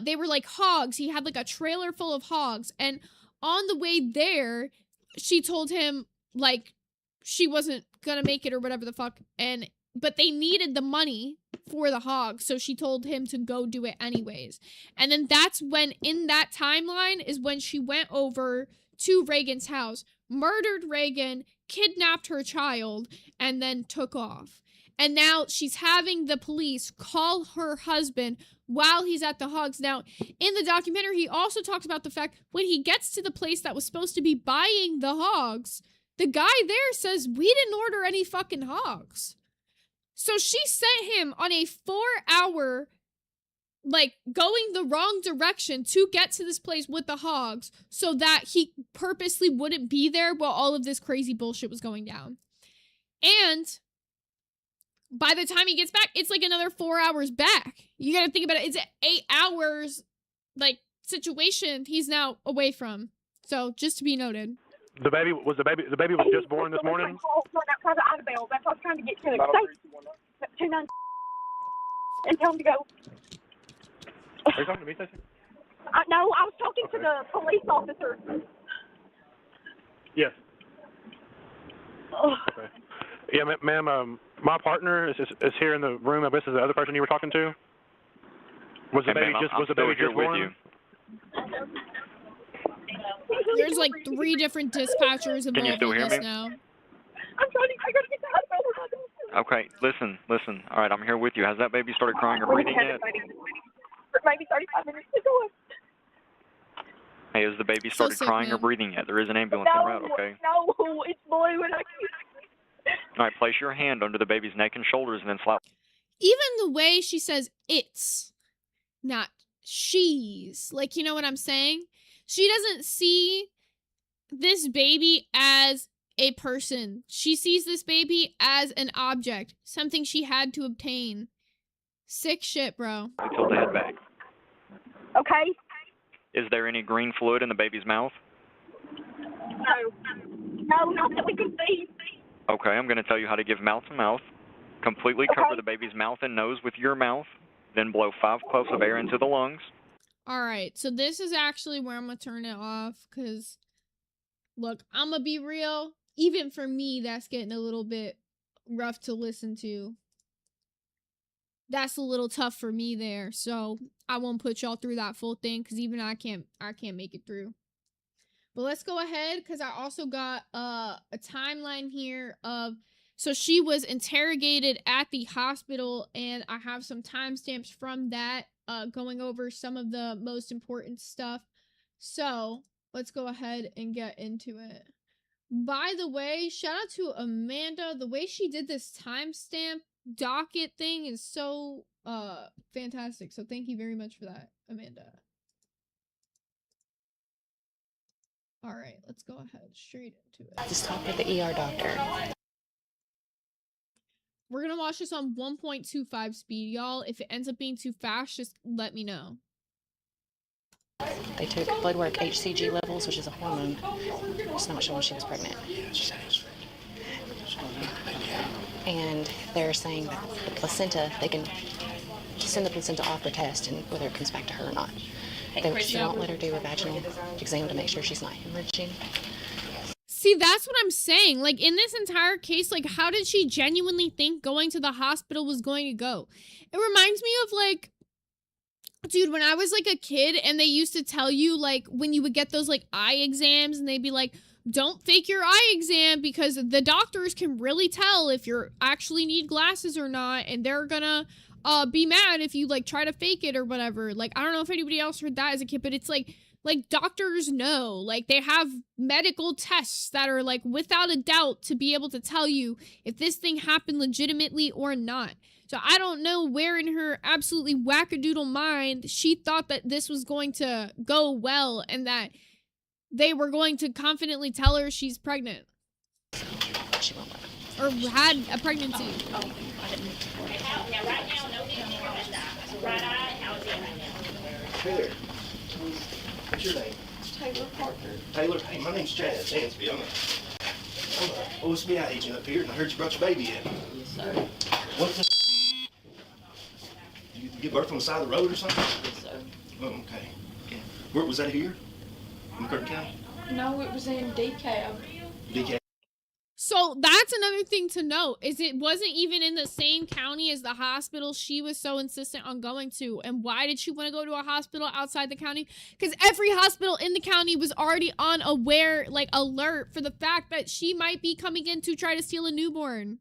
Speaker 1: They were like hogs. He had like a trailer full of hogs. And on the way there, she told him like she wasn't gonna make it or whatever the fuck. But they needed the money for the hogs, so she told him to go do it anyways. And then that's when, in that timeline, is when she went over to Reagan's house, murdered Reagan, kidnapped her child, and then took off. And now she's having the police call her husband while he's at the hogs. Now, in the documentary, he also talks about the fact when he gets to the place that was supposed to be buying the hogs, the guy there says, we didn't order any fucking hogs. So she sent him on a 4-hour, like, going the wrong direction to get to this place with the hogs so that he purposely wouldn't be there while all of this crazy bullshit was going down. And by the time he gets back, it's like another 4 hours back. You gotta think about it. It's an 8 hours, like, situation he's now away from. So, just to be noted.
Speaker 6: The baby was just born this morning?
Speaker 3: That's what I was trying to get to. 29 and tell him to go.
Speaker 6: Are you talking to me, Stacey?
Speaker 3: No, I was talking to the police officer.
Speaker 6: Yes. Okay. Yeah, ma'am, my partner is here in the room. This is the other person you were talking to? Was the baby just born?
Speaker 7: With you.
Speaker 1: There's like 3 different dispatchers involved in this now.
Speaker 3: I gotta get the hospital.
Speaker 7: Okay, listen. All right, I'm here with you. Has that baby started crying or breathing yet?
Speaker 3: Maybe 35 minutes ago.
Speaker 7: Hey, has the baby started crying or breathing yet? There is an ambulance en route, okay?
Speaker 3: No, it's blue and I can't.
Speaker 7: All right, place your hand under the baby's neck and shoulders and then slap.
Speaker 1: Even the way she says it's, not she's. Like, you know what I'm saying? She doesn't see this baby as a person. She sees this baby as an object. Something she had to obtain. Sick shit, bro.
Speaker 7: Until they head back.
Speaker 3: Okay.
Speaker 7: Is there any green fluid in the baby's mouth?
Speaker 3: No, not that we can see.
Speaker 7: Okay, I'm going to tell you how to give mouth to mouth. Completely cover the baby's mouth and nose with your mouth. Then blow 5 puffs of air into the lungs.
Speaker 1: Alright, so this is actually where I'm gonna turn it off, because, look, I'm gonna be real. Even for me, that's getting a little bit rough to listen to. That's a little tough for me there, so I won't put y'all through that full thing, because even I can't make it through. But let's go ahead, because I also got a timeline here of, so she was interrogated at the hospital, and I have some timestamps from that, going over some of the most important stuff. So let's go ahead and get into it. By the way, shout out to Amanda. The way she did this timestamp docket thing is so fantastic. So thank you very much for that, Amanda. All right, let's go ahead straight into it.
Speaker 8: Just talk with the ER doctor.
Speaker 1: We're gonna watch this on 1.25 speed, y'all. If it ends up being too fast, just let me know.
Speaker 8: They took blood work HCG levels, which is a hormone. It's not showing she was pregnant. And they're saying that the placenta, they can send the placenta off for test and whether it comes back to her or not. They won't let her do a vaginal exam to make sure she's not hemorrhaging.
Speaker 1: See, that's what I'm saying. Like, in this entire case, like, how did she genuinely think going to the hospital was going to go? It reminds me of, like, dude, when I was, like, a kid and they used to tell you, like, when you would get those, like, eye exams and they'd be like, don't fake your eye exam because the doctors can really tell if you actually need glasses or not, and they're gonna be mad if you, like, try to fake it or whatever. Like, I don't know if anybody else heard that as a kid, but it's like doctors know, like, they have medical tests that are, like, without a doubt to be able to tell you if this thing happened legitimately or not. So I don't know where in her absolutely wackadoodle mind she thought that this was going to go well and that they were going to confidently tell her she's pregnant.
Speaker 8: She won't work.
Speaker 1: Or had a pregnancy.
Speaker 8: Oh, I didn't.
Speaker 9: Hey there. What's your name?
Speaker 10: Taylor Parker.
Speaker 9: Taylor. Hey, my name's Chad Sansby. I'm a OSBI agent up here, and I heard you brought your baby in.
Speaker 10: Yes, sir.
Speaker 9: What the? You give birth on the side of the road or something?
Speaker 10: Yes, sir.
Speaker 9: Oh, okay. Yeah. Where was that here? In Curtin County?
Speaker 10: No, it was in DeKalb.
Speaker 9: DK.
Speaker 1: So that's another thing to note, is it wasn't even in the same county as the hospital she was so insistent on going to. And why did she want to go to a hospital outside the county? Because every hospital in the county was already on alert for the fact that she might be coming in to try to steal a newborn.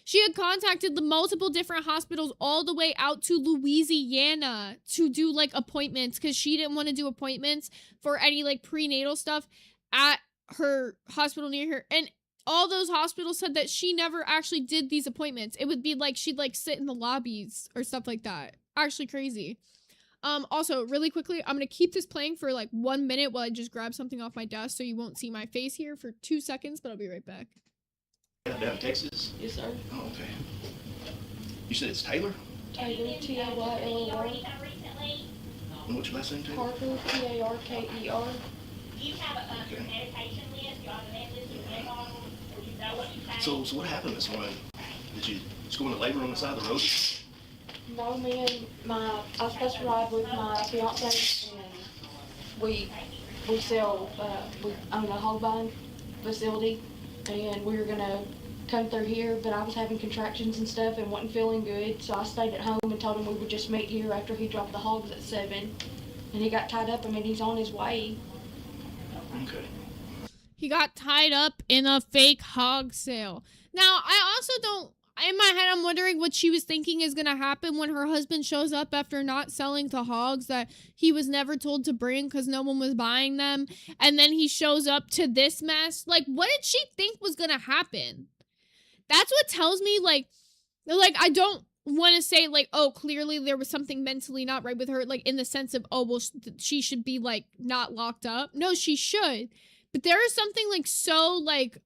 Speaker 1: She had contacted the multiple different hospitals all the way out to Louisiana to do, like, appointments, because she didn't want to do appointments for any, like, prenatal stuff at her hospital near her. And all those hospitals said that she never actually did these appointments. It would be like she'd, like, sit in the lobbies or stuff like that. Actually crazy. Also, really quickly, I'm gonna keep this playing for, like, 1 minute while I just grab something off my desk so you won't see my face here for 2 seconds, but I'll be right back.
Speaker 9: Down in Texas?
Speaker 10: Yes, sir.
Speaker 9: Oh, okay. You said it's Taylor?
Speaker 10: Taylor, Taylor.
Speaker 9: And what's your last name, Taylor?
Speaker 10: Parker, Parker.
Speaker 9: So what happened this morning? Did you just go into labor on the side of the road?
Speaker 10: No, I was supposed to ride with my fiance, and we own a hog buying facility, and we were gonna come through here, but I was having contractions and stuff and wasn't feeling good, so I stayed at home and told him we would just meet here after he dropped the hogs at 7, and he got tied up. I mean, he's on his way.
Speaker 9: Okay.
Speaker 1: He got tied up in a fake hog sale. Now, I also don't, in my head, I'm wondering what she was thinking is going to happen when her husband shows up after not selling the hogs that he was never told to bring because no one was buying them. And then he shows up to this mess. Like, what did she think was going to happen? That's what tells me, like, I don't want to say, like, oh, clearly there was something mentally not right with her, like, in the sense of, oh, well, she should be, like, not locked up. No, she should. But there is something, like, so, like,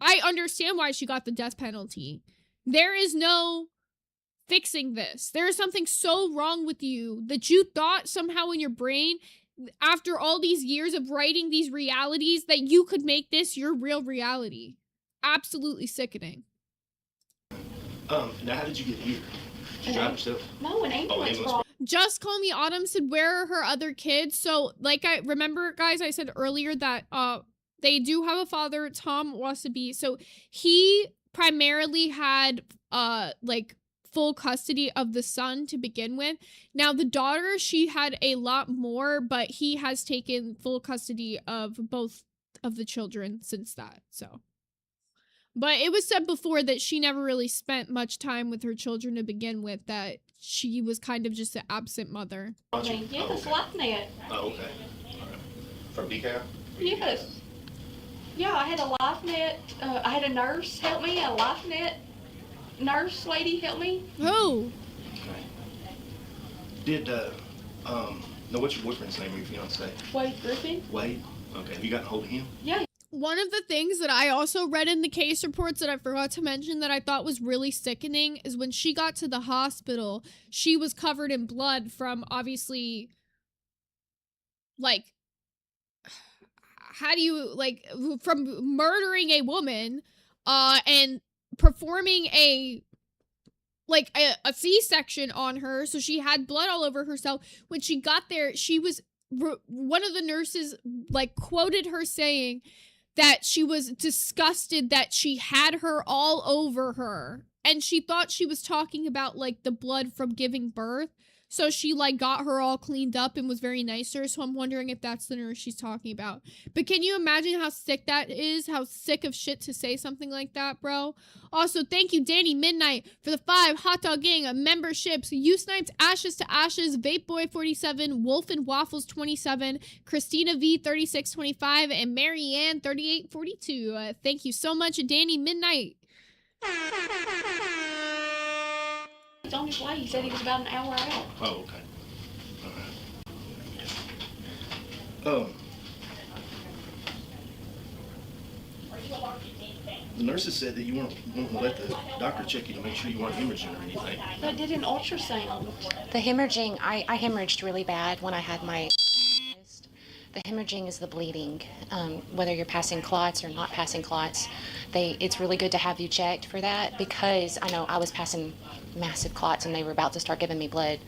Speaker 1: I understand why she got the death penalty. There is no fixing this. There is something so wrong with you that you thought somehow in your brain, after all these years of writing these realities, that you could make this your real reality. Absolutely sickening.
Speaker 9: Now how did you get here? Did you drive yourself?
Speaker 10: No, an ambulance brought.
Speaker 1: Just Call Me Autumn said, where are her other kids? So, like, I remember, guys, I said earlier that they do have a father, Tom Wasabi. So he primarily had like full custody of the son to begin with. Now the daughter, she had a lot more, but he has taken full custody of both of the children since that. So, but it was said before that she never really spent much time with her children to begin with, that she was kind of just an absent mother.
Speaker 10: Yes, LifeNet.
Speaker 9: Oh, okay. All right. From DeKalb?
Speaker 10: Yes. Yeah, I had a LifeNet. I had a nurse help me, a LifeNet nurse lady help me.
Speaker 1: Oh.
Speaker 9: Okay. Did, no, what's your boyfriend's name or your fiance?
Speaker 10: Wade Griffin.
Speaker 9: Wade? Okay. Have you gotten a hold of him?
Speaker 10: Yeah.
Speaker 1: One of the things that I also read in the case reports that I forgot to mention that I thought was really sickening is when she got to the hospital, she was covered in blood from, obviously, like, how do you, like, from murdering a woman and performing a C-section on her. So she had blood all over herself. When she got there, she was, one of the nurses, like, quoted her saying that she was disgusted that she had her all over her. And she thought she was talking about, like, the blood from giving birth. So she, like, got her all cleaned up and was very nice to her. So I'm wondering if that's the nurse she's talking about. But can you imagine how sick that is? How sick of shit to say something like that, bro? Also, thank you, Danny Midnight, for the 5 Hot Dog Gang memberships. You Snipes, Ashes to Ashes, Vape Boy 47, Wolf and Waffles 27, Christina V 3625, and Marianne 3842. Thank you so much, Danny Midnight.
Speaker 10: He's on his way. He said he was about an hour out.
Speaker 9: Oh, okay. All right. The nurses said that you weren't going to let the doctor check you to make sure you weren't hemorrhaging or anything.
Speaker 10: But did an ultrasound.
Speaker 8: The hemorrhaging, I hemorrhaged really bad when I had my. The hemorrhaging is the bleeding. Whether you're passing clots or not passing clots, it's really good to have you checked for that, because I know I was passing massive clots and they were about to start giving me blood.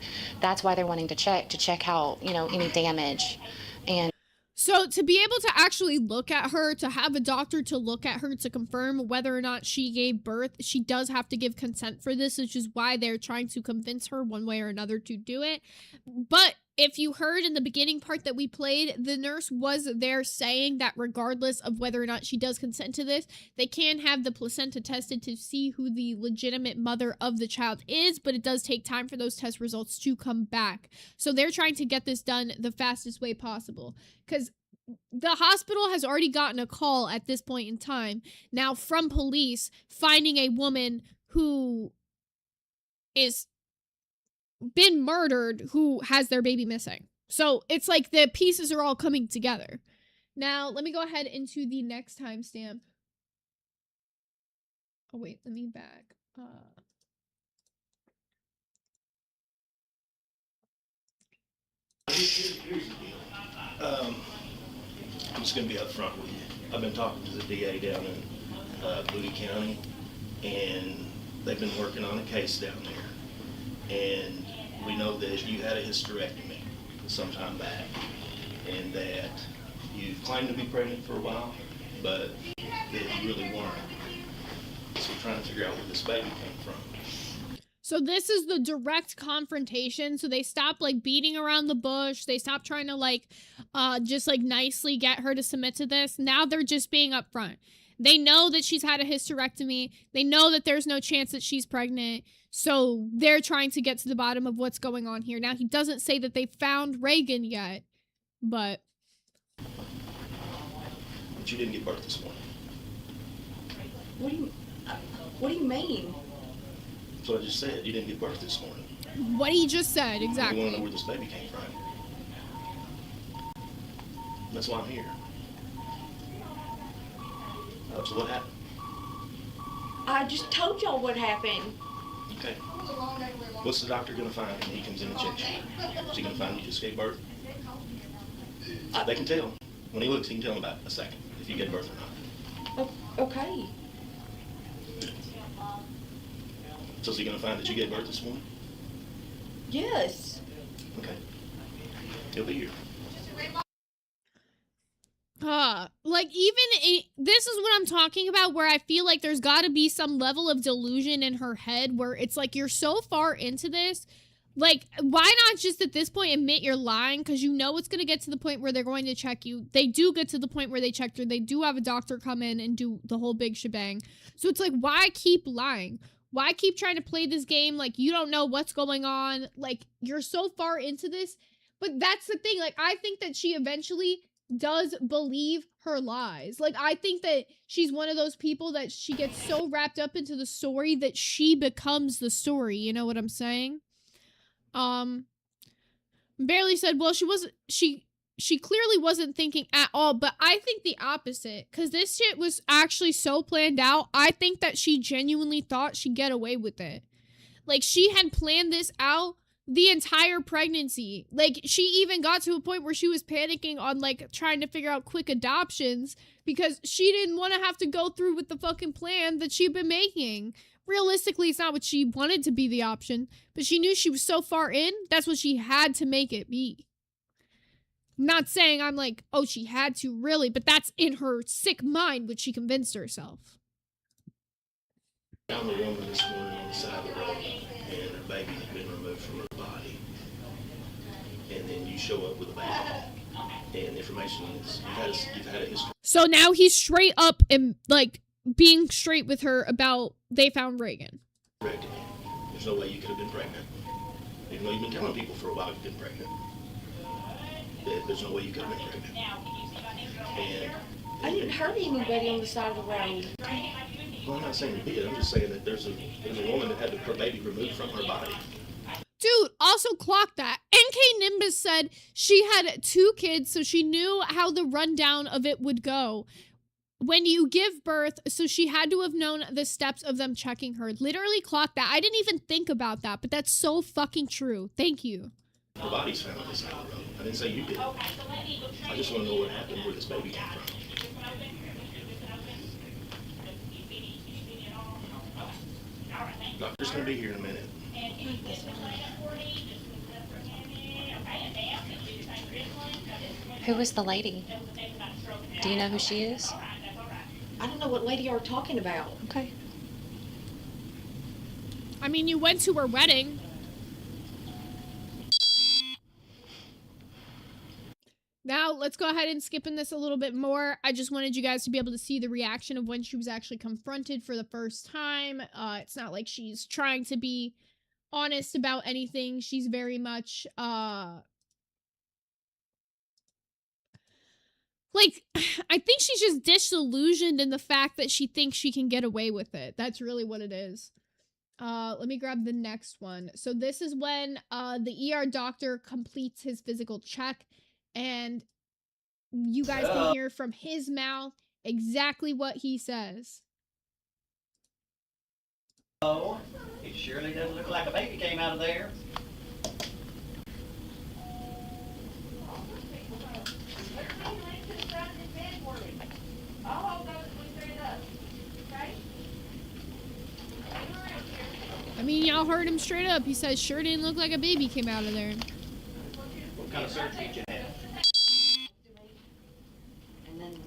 Speaker 8: That's why they're wanting to check how, any damage. And
Speaker 1: so to be able to actually look at her, to have a doctor to look at her to confirm whether or not she gave birth, she does have to give consent for this, which is why they're trying to convince her one way or another to do it. But if you heard in the beginning part that we played, the nurse was there saying that regardless of whether or not she does consent to this, they can have the placenta tested to see who the legitimate mother of the child is, but it does take time for those test results to come back. So they're trying to get this done the fastest way possible, because the hospital has already gotten a call at this point in time now from police finding a woman who is been murdered, who has their baby missing. So it's like the pieces are all coming together. Now, let me go ahead into the next timestamp. Oh, wait, let me back.
Speaker 9: Here's the deal. I'm just going to be up front with you. I've been talking to the DA down in Bowie County, and they've been working on a case down there. And we know that you had a hysterectomy some time back, and that you claimed to be pregnant for a while, but that you really weren't. So we're trying to figure out where this baby came from.
Speaker 1: So this is the direct confrontation. So they stop like beating around the bush. They stop trying to like just like nicely get her to submit to this. Now they're just being upfront. They know that she's had a hysterectomy. They know that there's no chance that she's pregnant. So they're trying to get to the bottom of what's going on here. Now he doesn't say that they found Reagan yet, but
Speaker 9: you didn't give birth this morning.
Speaker 10: What do you mean?
Speaker 9: That's what I just said. You didn't give birth this morning.
Speaker 1: What he just said, exactly.
Speaker 9: You want to know where this baby came from. That's why I'm here. So what happened?
Speaker 10: I just told y'all what happened.
Speaker 9: Okay. What's the doctor going to find when he comes in and checks you? Is he going to find you just gave birth? They can tell. When he looks, he can tell in about a second if you gave birth or not.
Speaker 10: Okay.
Speaker 9: So is he going to find that you gave birth this morning?
Speaker 10: Yes.
Speaker 9: Okay. He'll be here.
Speaker 1: Like this is what I'm talking about, where I feel like there's got to be some level of delusion in her head where it's like you're so far into this. Like, why not just at this point admit you're lying? Because you know it's going to get to the point where they're going to check you. They do get to the point where they checked her. They do have a doctor come in and do the whole big shebang. So it's like, why keep lying? Why keep trying to play this game like you don't know what's going on? Like, you're so far into this. But that's the thing. Like, I think that she eventually does believe her lies. Like, I think that she's one of those people that she gets so wrapped up into the story that she becomes the story. You know what I'm saying? Barely said, well, she clearly wasn't thinking at all, but I think the opposite, because this shit was actually so planned out. I think that she genuinely thought she'd get away with it. Like, she had planned this out the entire pregnancy. Like, she even got to a point where she was panicking on, like, trying to figure out quick adoptions because she didn't want to have to go through with the fucking plan that she'd been making. Realistically, it's not what she wanted to be the option, but she knew she was so far in, that's what she had to make it be. Not saying I'm like, oh, she had to really, but that's in her sick mind, which she convinced herself.
Speaker 9: Found the woman this morning on the side of the road, and her baby had been removed from her body. And then you show up with a baby, and information is you've had a history.
Speaker 1: So now he's straight up and like being straight with her about they found Reagan.
Speaker 9: There's no way you could have been pregnant. Even though you've been telling people for a while you've been pregnant. There's no way you could have been pregnant. And
Speaker 10: I didn't hurt anybody on the side of the road.
Speaker 9: well, I'm not saying you did. I'm just saying that there's a woman that had her baby removed from her body.
Speaker 1: Dude, also clock that. NK Nimbus said she had 2 kids, so she knew how the rundown of it would go. When you give birth, so she had to have known the steps of them checking her. Literally clock that. I didn't even think about that, but that's so fucking true. Thank you.
Speaker 9: Her body's found on the side of the road. I didn't say you did. I just want to know what happened, where this baby came from. Doctor's going to be here in a minute.
Speaker 8: Who is the lady? Do you know who she is?
Speaker 10: I don't know what lady you're talking about.
Speaker 8: Okay.
Speaker 1: I mean, you went to her wedding. Now, let's go ahead and skip in this a little bit more. I just wanted you guys to be able to see the reaction of when she was actually confronted for the first time. It's not like she's trying to be honest about anything. She's very much, like, I think she's just disillusioned in the fact that she thinks she can get away with it. That's really what it is. Let me grab the next one. So this is when, the ER doctor completes his physical check. And you guys can hear from his mouth exactly what he says.
Speaker 11: Oh, it surely doesn't look like a baby came out of there.
Speaker 1: I mean, y'all heard him straight up. He says, sure didn't look like a baby came out of there.
Speaker 11: What kind of surgery did you have?
Speaker 10: And then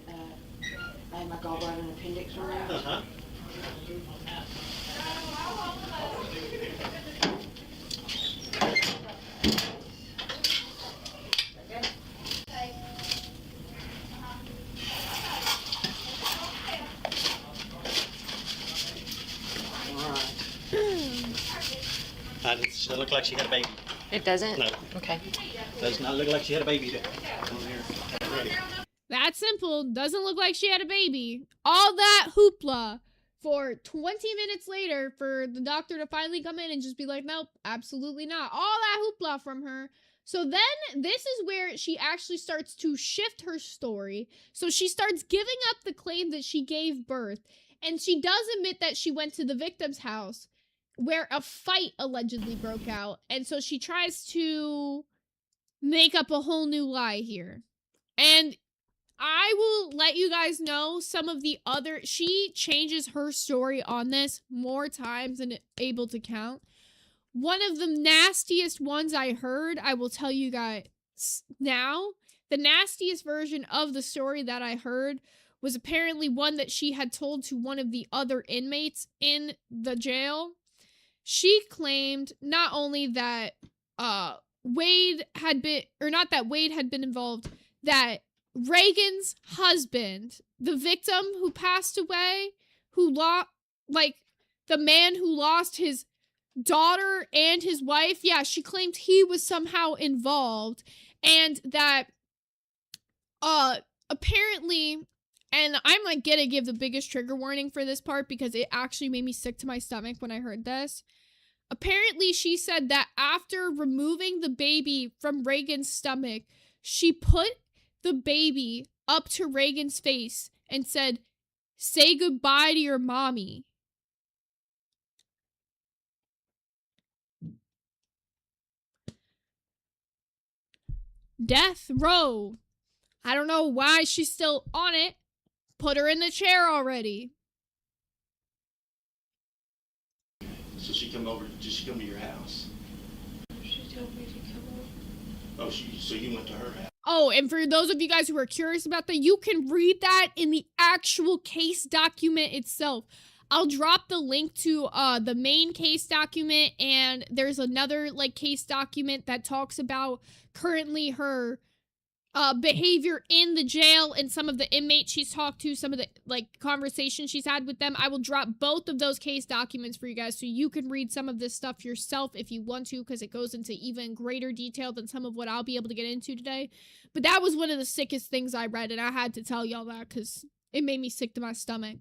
Speaker 10: I had my gallbladder and appendix removed.
Speaker 11: Uh-huh. Does it look like she had a baby?
Speaker 8: It doesn't?
Speaker 11: No.
Speaker 8: Okay.
Speaker 11: Does not look like she had a baby there. Come here. Ready.
Speaker 1: That simple. Doesn't look like she had a baby. All that hoopla for 20 minutes later for the doctor to finally come in and just be like, nope, absolutely not. All that hoopla from her. So then this is where she actually starts to shift her story. So she starts giving up the claim that she gave birth. And she does admit that she went to the victim's house where a fight allegedly broke out. And so she tries to make up a whole new lie here. And I will let you guys know some of the other... She changes her story on this more times than able to count. One of the nastiest ones I heard, I will tell you guys now. The nastiest version of the story that I heard was apparently one that she had told to one of the other inmates in the jail. She claimed not only that Wade had been... Or not that Wade had been involved, that Reagan's husband, the victim who passed away, who lost, like, the man who lost his daughter and his wife, yeah, she claimed he was somehow involved, and that, apparently, and I'm, like, gonna give the biggest trigger warning for this part because it actually made me sick to my stomach when I heard this. Apparently, she said that after removing the baby from Reagan's stomach, she put the baby up to Reagan's face and said, say goodbye to your mommy. Death row. I don't know why she's still on it. Put her in the chair already.
Speaker 9: So she come over, did she come to your house?
Speaker 10: She told me to come over.
Speaker 9: Oh, so you went to her house?
Speaker 1: Oh, and for those of you guys who are curious about that, you can read that in the actual case document itself. I'll drop the link to the main case document, and there's another like case document that talks about currently her behavior in the jail and some of the inmates she's talked to, some of the like conversations she's had with them. I will drop both of those case documents for you guys so you can read some of this stuff yourself if you want to, because it goes into even greater detail than some of what I'll be able to get into today. But that was one of the sickest things I read, and I had to tell y'all that because it made me sick to my stomach.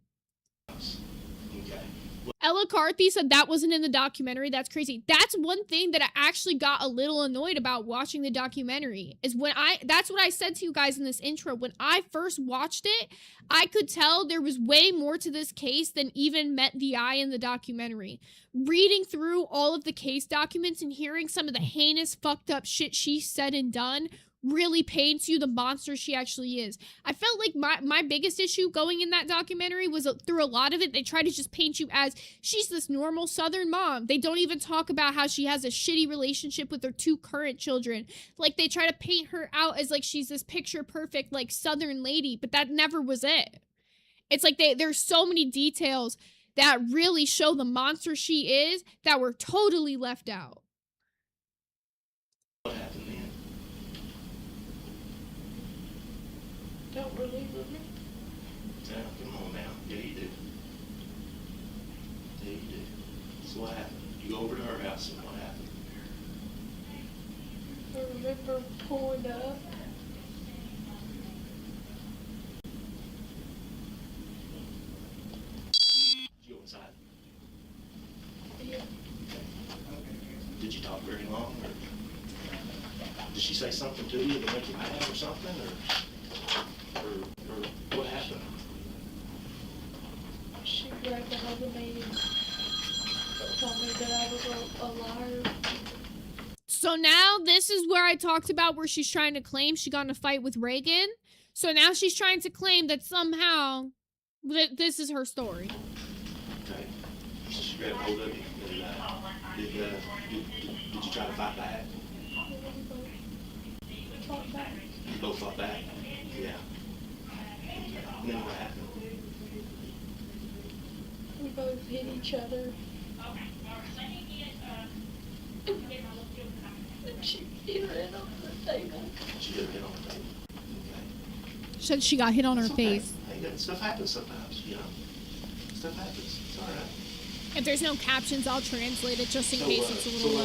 Speaker 1: Ella Carthy said that wasn't in the documentary. That's crazy. That's one thing that I actually got a little annoyed about watching the documentary is that's what I said to you guys in this intro. When I first watched it, I could tell there was way more to this case than even met the eye in the documentary. Reading through all of the case documents and hearing some of the heinous fucked up shit she said and done really paints you the monster she actually is. I felt like my biggest issue going in that documentary was through a lot of it, they try to just paint you as she's this normal Southern mom. They don't even talk about how she has a shitty relationship with her 2 current children. Like, they try to paint her out as like she's this picture perfect like Southern lady, but that never was it. It's like there's so many details that really show the monster she is that were totally left out.
Speaker 9: What happened then?
Speaker 10: Don't believe me.
Speaker 9: Now, come on now. Yeah, you do. Yeah, you do. So what happened? You go over to her house and what happened?
Speaker 10: I remember pulling up.
Speaker 9: Did you go inside?
Speaker 10: Yeah.
Speaker 9: Did you talk very long, or did she say something to you to make you mad or something, or what happened?
Speaker 10: She grabbed a hold of me and told me that I was a liar.
Speaker 1: So now this is where I talked about where she's trying to claim she got in a fight with Reagan. So now she's trying to claim that somehow this is her story.
Speaker 9: Okay. So she grabbed hold of you, and did you try to fight back?
Speaker 10: Fought back.
Speaker 9: You both fought back? Yeah. Okay. And then what happened?
Speaker 10: We both hit each other. And she hit her head on the table.
Speaker 9: She hit her head on the table. Okay.
Speaker 1: Said she got hit on her
Speaker 9: It's okay.
Speaker 1: face.
Speaker 9: Hey, stuff happens sometimes, you know. Stuff happens. It's all right.
Speaker 1: If there's no captions, I'll translate it just in case it's a little
Speaker 9: so
Speaker 1: low.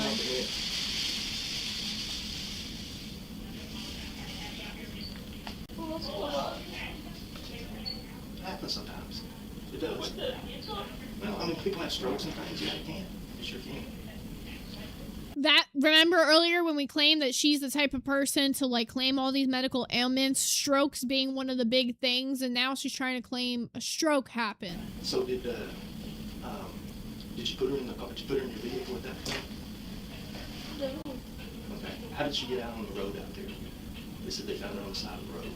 Speaker 9: what happened then? It happens sometimes. It does. Well, I mean, people have strokes and things. Yeah, they can. They sure can.
Speaker 1: That, remember earlier when we claimed that she's the type of person to like claim all these medical ailments, strokes being one of the big things, and now she's trying to claim a stroke happened.
Speaker 9: So did you put her in the car? Did you put her in your vehicle at that point?
Speaker 10: No.
Speaker 9: Okay. How did she get out on the road out there? They said they found her on the side of the road.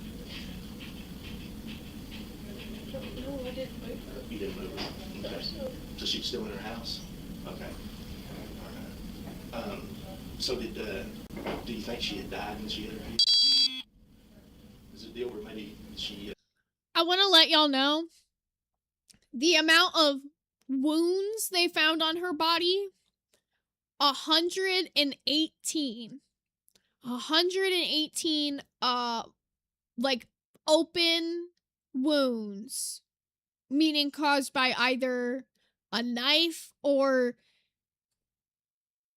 Speaker 10: No, I didn't move her.
Speaker 9: You didn't move her? Okay. So she was still in her house? Okay. All right. So do you think she had died when she hit her head? Is it a deal where maybe she...
Speaker 1: I want to let y'all know the amount of wounds they found on her body, 118. 118, like, open wounds, meaning caused by either a knife or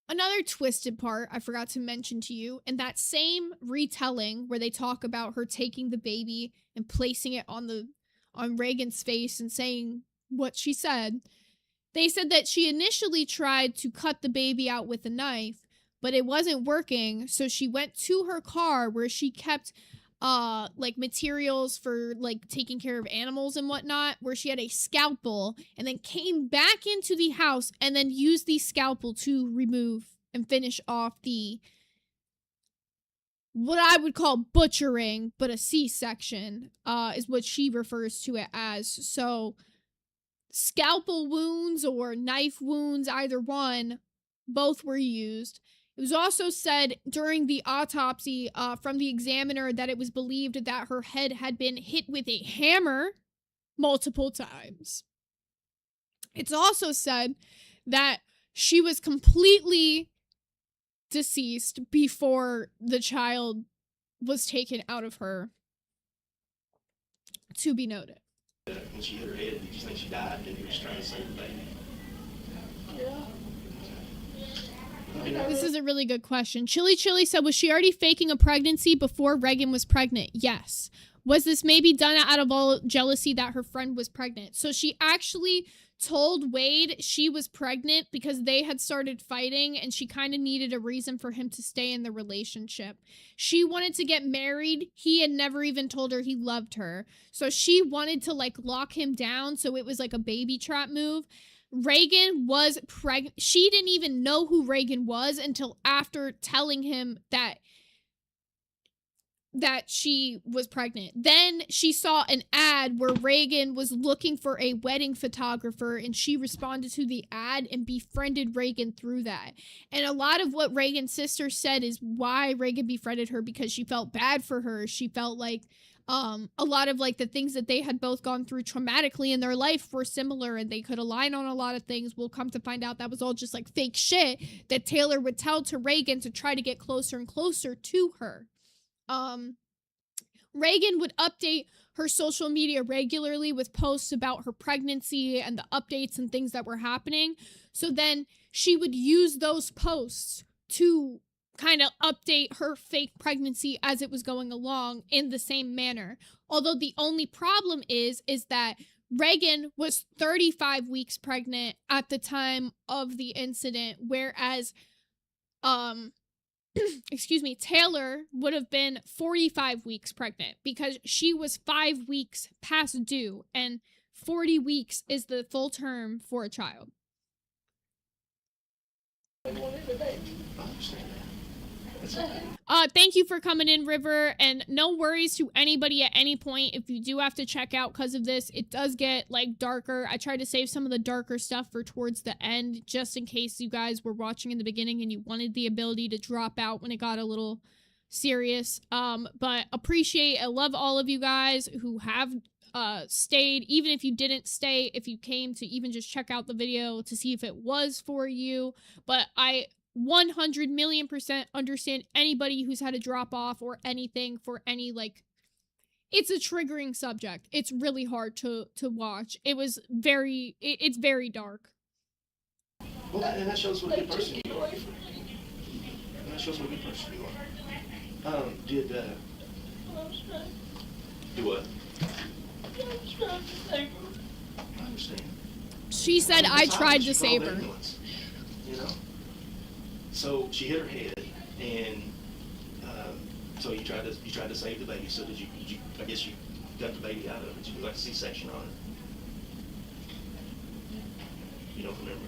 Speaker 1: another twisted part I forgot to mention to you. And that same retelling where they talk about her taking the baby and placing it on Reagan's face and saying what she said, they said that she initially tried to cut the baby out with a knife, but it wasn't working, so she went to her car where she kept like materials for like taking care of animals and whatnot, where she had a scalpel, and then came back into the house and then used the scalpel to remove and finish off the what I would call butchering, but a C-section is what she refers to it as. So scalpel wounds or knife wounds, either one, both were used. It was also said during the autopsy from the examiner that it was believed that her head had been hit with a hammer multiple times. It's also said that she was completely deceased before the child was taken out of her, to be noted.
Speaker 9: When she hit her head, did you think she died and he was trying to save the baby?
Speaker 10: Yeah.
Speaker 1: This is a really good question. Chili said, was she already faking a pregnancy before Reagan was pregnant? Yes. Was this maybe done out of all jealousy that her friend was pregnant? So she actually told Wade she was pregnant because they had started fighting and she kind of needed a reason for him to stay in the relationship. She wanted to get married. He had never even told her he loved her. So she wanted to like lock him down. So it was like a baby trap move. Reagan was pregnant. She didn't even know who Reagan was until after telling him that she was pregnant. Then she saw an ad where Reagan was looking for a wedding photographer and she responded to the ad and befriended Reagan through that. And a lot of what Reagan's sister said is why Reagan befriended her, because she felt bad for her. She felt like a lot of like the things that they had both gone through traumatically in their life were similar and they could align on a lot of things. We'll come to find out that was all just like fake shit that Taylor would tell to Reagan to try to get closer and closer to her. Reagan would update her social media regularly with posts about her pregnancy and the updates and things that were happening. So then she would use those posts to kind of update her fake pregnancy as it was going along in the same manner. Although the only problem is that Reagan was 35 weeks pregnant at the time of the incident, whereas Taylor would have been 45 weeks pregnant because she was 5 weeks past due, and 40 weeks is the full term for a child. Thank you for coming in, River, and no worries to anybody at any point if you do have to check out because of this. It does get like darker. I tried to save some of the darker stuff for towards the end just in case you guys were watching in the beginning and you wanted the ability to drop out when it got a little serious. But I love all of you guys who have stayed, even if you didn't stay, if you came to even just check out the video to see if it was for you. But I 100,000,000% understand anybody who's had to drop off or anything for any, like, it's a triggering subject. It's really hard to watch. It's very dark.
Speaker 9: Well, and that shows what a good person you are. And that shows what a good person you are. Do what? I understand.
Speaker 1: She said I tried to save her.
Speaker 9: You know? So she hit her head, and so you tried to save the baby. So did you? I guess you got the baby out of it. You did like a C-section on it. You don't remember.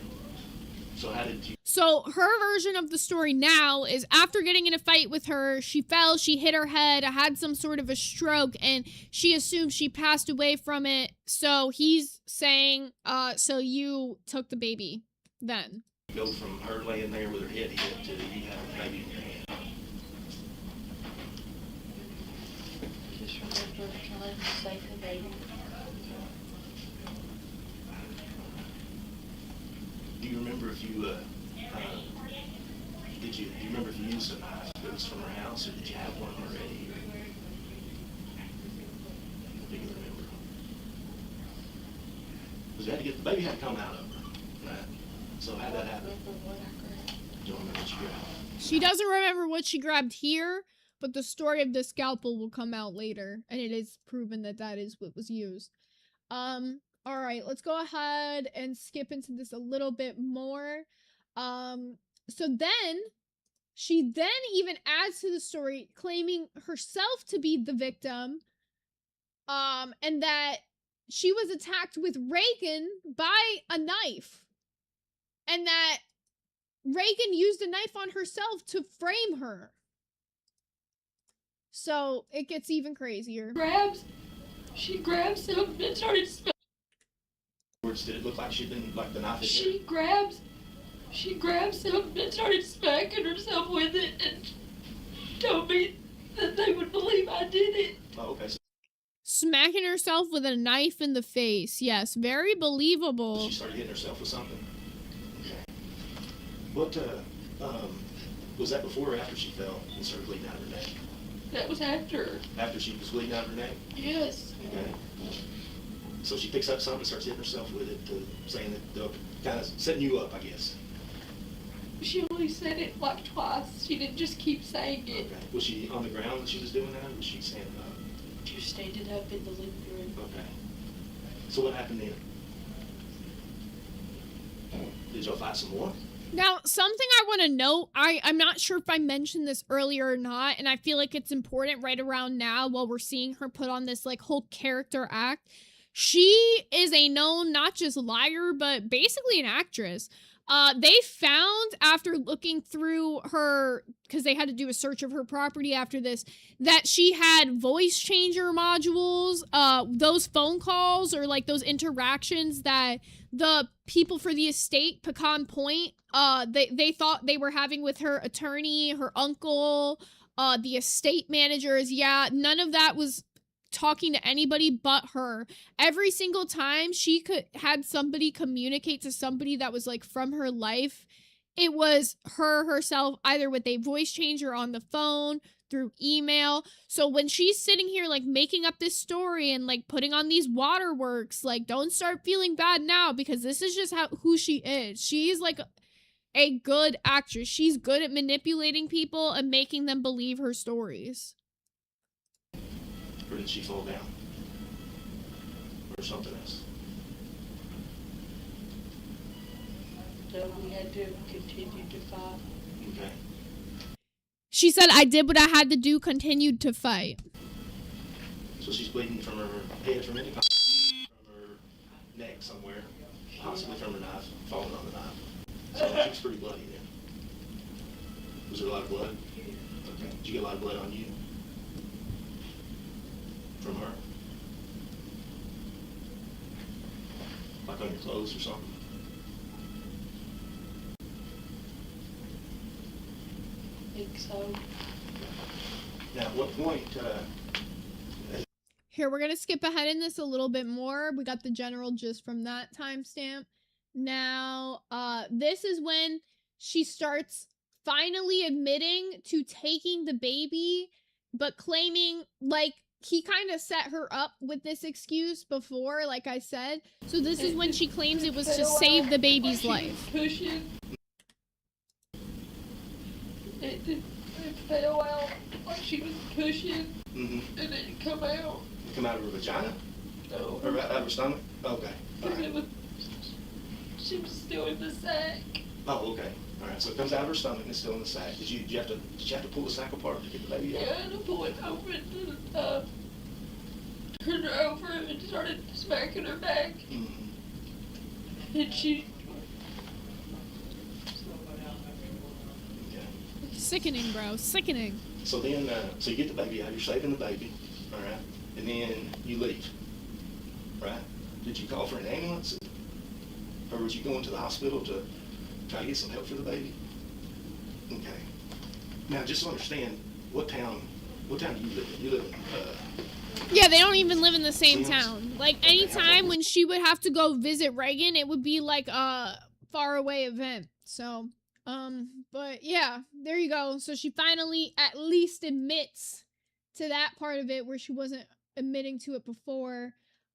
Speaker 9: So how did you?
Speaker 1: So her version of the story now is after getting in a fight with her, she fell, she hit her head, had some sort of a stroke, and she assumes she passed away from it. So he's saying, so you took the baby then.
Speaker 9: Go from her laying there with her head hit to you having a baby in your hand.
Speaker 10: Just remember trying to save the baby.
Speaker 9: Do you remember if you, do you remember if you used a knife that was from her house, or did you have one already? Do you remember? Because you had to get, the baby had to come out of her, right? So how'd that happen? You don't remember what you grabbed?
Speaker 1: She doesn't remember what she grabbed here, but the story of the scalpel will come out later, and it is proven that that is what was used. All right, let's go ahead and skip into this a little bit more. So then, she then even adds to the story, claiming herself to be the victim, and that she was attacked with Reagan by a knife, and that Reagan used a knife on herself to frame her. So it gets even crazier.
Speaker 10: She grabs him and started
Speaker 9: Did it look like she'd been, like the knife?
Speaker 10: She grabs she grabbed something and started smacking herself with it and told me that they would believe I did it.
Speaker 9: Oh, okay.
Speaker 1: Smacking herself with a knife in the face. Yes, very believable.
Speaker 9: She started hitting herself with something. Okay. What, was that before or after she fell and started bleeding out of her neck?
Speaker 10: That was after.
Speaker 9: After she was bleeding out of her neck?
Speaker 10: Yes.
Speaker 9: Okay. So she picks up something and starts hitting herself with it, saying that they're kind of setting you up, I guess.
Speaker 10: She only said it like twice. She didn't just keep saying it.
Speaker 9: Okay. Was she on the ground when she was doing that, or was she standing up?
Speaker 10: She was standing up in the living room.
Speaker 9: Okay. So what happened then? Did y'all fight some more?
Speaker 1: Now, something I want to note, I'm not sure if I mentioned this earlier or not, and I feel like it's important right around now while we're seeing her put on this, like, whole character act. She is a known, not just liar, but basically an actress. They found, after looking through her, because they had to do a search of her property after this, that she had voice changer modules, those phone calls or, like, those interactions that the people for the estate, Pecan Point, they thought they were having with her attorney, her uncle, the estate managers. Yeah, none of that was talking to anybody but her. Every single time she had somebody communicate to somebody that was like from her life, it was her herself, either with a voice changer on the phone, through email. So when she's sitting here like making up this story and like putting on these waterworks, like, don't start feeling bad now, because this is just who she is. She's like a good actress. She's good at manipulating people and making them believe her stories.
Speaker 9: Or did she fall down? Or something else?
Speaker 10: So we had to continue to fight.
Speaker 9: Okay.
Speaker 1: She said, I did what I had to do, continued to fight.
Speaker 9: So she's bleeding from her head, from any from her neck somewhere, possibly from her knife, falling on the knife. So she was pretty bloody then. Was there a lot of blood? Okay. Did you get a lot of blood on you? From her? Like on your clothes or something?
Speaker 10: I think so.
Speaker 9: Now, at what point,
Speaker 1: Here, we're going to skip ahead in this a little bit more. We got the general gist from that timestamp. Now, this is when she starts finally admitting to taking the baby, but claiming, like, he kind of set her up with this excuse before, like I said. So this is when she claims it was to save the baby's life.
Speaker 10: Pushing. It fell out like she was pushing, and it didn't come out.
Speaker 9: come out of her vagina?
Speaker 10: No.
Speaker 9: Or out of her stomach? Okay. All right.
Speaker 10: It was, she was still in the sack.
Speaker 9: Oh, okay. All right. So it comes out of her stomach and it's still in the sack. Did you have to pull the sack apart to get the baby out?
Speaker 10: Yeah, and I pulled it over and turned her over and started smacking her back. And she.
Speaker 1: Sickening, bro. Sickening.
Speaker 9: So then, so you get the baby out, you're saving the baby, all right, and then you leave, right? Did you call for an ambulance? Or was you going to the hospital to try to get some help for the baby? Okay. Now, just to understand, what town do you live in? You live in,
Speaker 1: Yeah, they don't even live in the same town. Like, anytime when she would have to go visit Reagan, it would be like a faraway event. So, but yeah, there you go. So she finally at least admits to that part of it where she wasn't admitting to it before.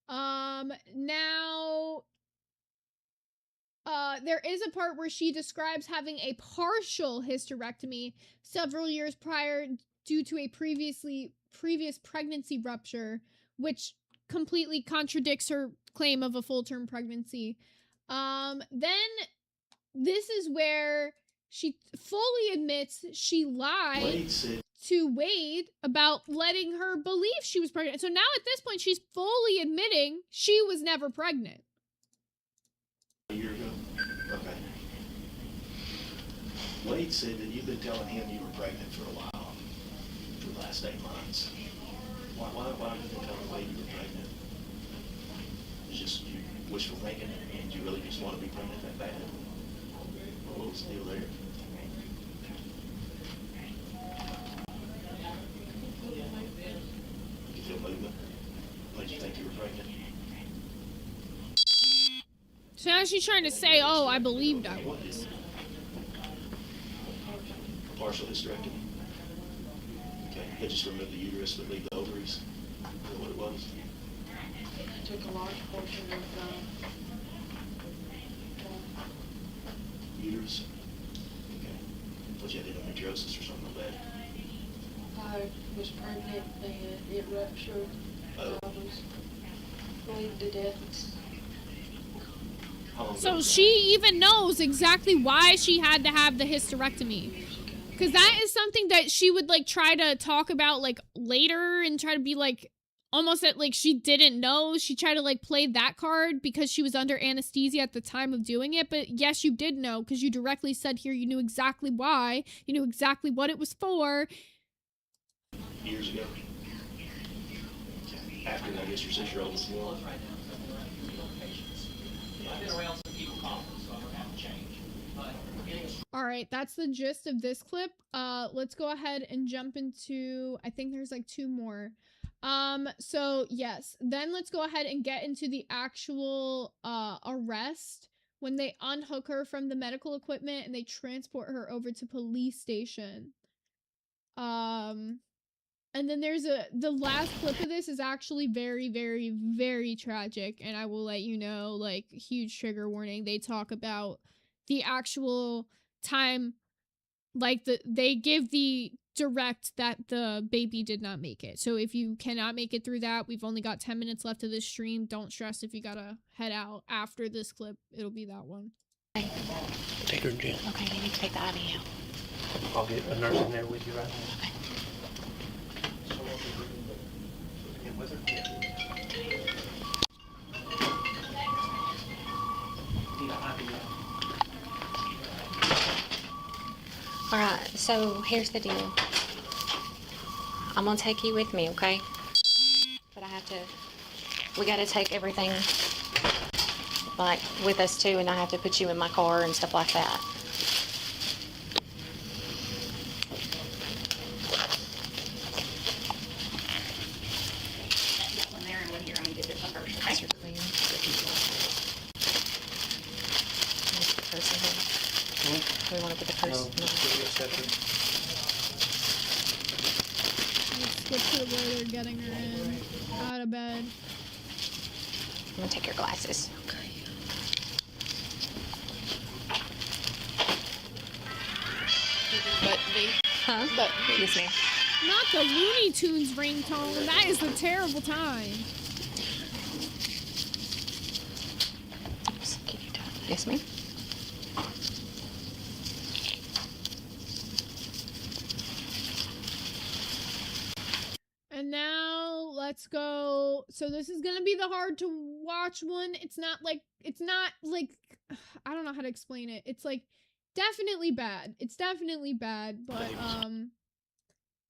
Speaker 1: Now, there is a part where she describes having a partial hysterectomy several years prior due to a previous pregnancy rupture, which completely contradicts her claim of a full-term pregnancy. Then this is where she fully admits she lied to Wade about letting her believe she was pregnant. So now at this point, she's fully admitting she was never pregnant.
Speaker 9: a year ago? Okay. Wade said that you've been telling him you were pregnant for a while, for the last 8 months. Why have you been telling Wade you were pregnant? It's just you wishful thinking and you really just want to be pregnant that bad? What Still there. You feel movement? Made you think you were pregnant?
Speaker 1: So now she's trying to say, oh, I believed I was.
Speaker 9: Partial hysterectomy. Okay, they just removed the uterus but leave the ovaries. Is that what it was?
Speaker 10: Took a large portion of
Speaker 9: Uterus? Okay. Thought you had endometriosis or something like that.
Speaker 10: I was pregnant and it ruptured.
Speaker 9: Oh.
Speaker 10: I was bleeding to death.
Speaker 9: How long ago
Speaker 1: So
Speaker 9: was that?
Speaker 1: she even knows exactly why she had to have the hysterectomy. Because that is something that she would, like, try to talk about, like, later and try to be, like, almost that, like, she didn't know. She tried to, like, play that card because she was under anesthesia at the time of doing it. But yes, you did know because you directly said here you knew exactly why. You knew exactly what it was for.
Speaker 9: Years ago. Okay. After, I guess, your 6-year-old was born.
Speaker 11: I've been around some people coughing, so I don't have to change. But we're getting
Speaker 1: All right, that's the gist of this clip. Let's go ahead and jump into, I think there's like 2 more. So yes, then let's go ahead and get into the actual arrest when they unhook her from the medical equipment and they transport her over to police station. And then there's the last clip of this is actually very, very, very tragic, and I will let you know, like, huge trigger warning. They talk about the actual time, like, they give the direct that the baby did not make it. So if you cannot make it through that, we've only got 10 minutes left of this stream. Don't stress if you gotta head out after this clip. It'll be that one.
Speaker 12: Take her in jail.
Speaker 8: Okay, they need to take the IV out.
Speaker 12: I'll get a nurse in there with you right now.
Speaker 8: Okay.
Speaker 12: With her?
Speaker 8: All right, so here's the deal. I'm gonna take you with me, okay? But we gotta take everything, like, with us too, and I have to put you in my car and stuff like that. You're clean. We want to put the purse.
Speaker 1: Let's skip to where they're getting her in, out of bed.
Speaker 8: I'm gonna take your glasses. Okay.
Speaker 1: But me.
Speaker 8: Huh?
Speaker 1: But
Speaker 8: Yes, ma'am.
Speaker 1: not the Looney Tunes ringtone. That is a terrible time.
Speaker 8: Yes, ma'am.
Speaker 1: And now let's go. So this is gonna be the hard to watch one. It's not like I don't know how to explain it. It's like definitely bad. It's definitely bad, but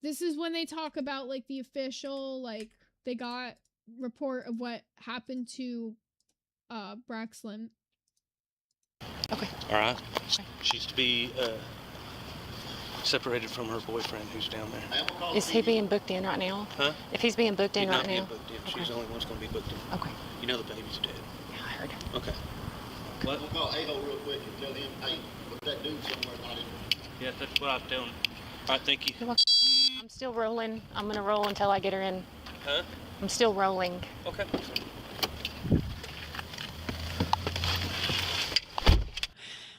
Speaker 1: this is when they talk about like the official, like they got report of what happened to Braxlin.
Speaker 8: Okay.
Speaker 12: All right. She's to be separated from her boyfriend who's down there.
Speaker 8: Is he being booked in right now?
Speaker 12: Huh?
Speaker 8: If he's being booked in
Speaker 12: He's
Speaker 8: right
Speaker 12: not being
Speaker 8: now.
Speaker 12: booked in.
Speaker 8: Okay.
Speaker 12: She's the only one that's going to be booked in.
Speaker 8: Okay.
Speaker 12: You know the baby's dead.
Speaker 8: Yeah, I heard.
Speaker 12: Okay. What?
Speaker 13: We'll call Avo real quick and tell him, hey, put that dude somewhere not in.
Speaker 12: Yeah, that's what I was telling him. All right, thank you.
Speaker 8: I'm still rolling. I'm gonna roll until I get her in.
Speaker 12: Huh?
Speaker 8: I'm still rolling.
Speaker 12: Okay.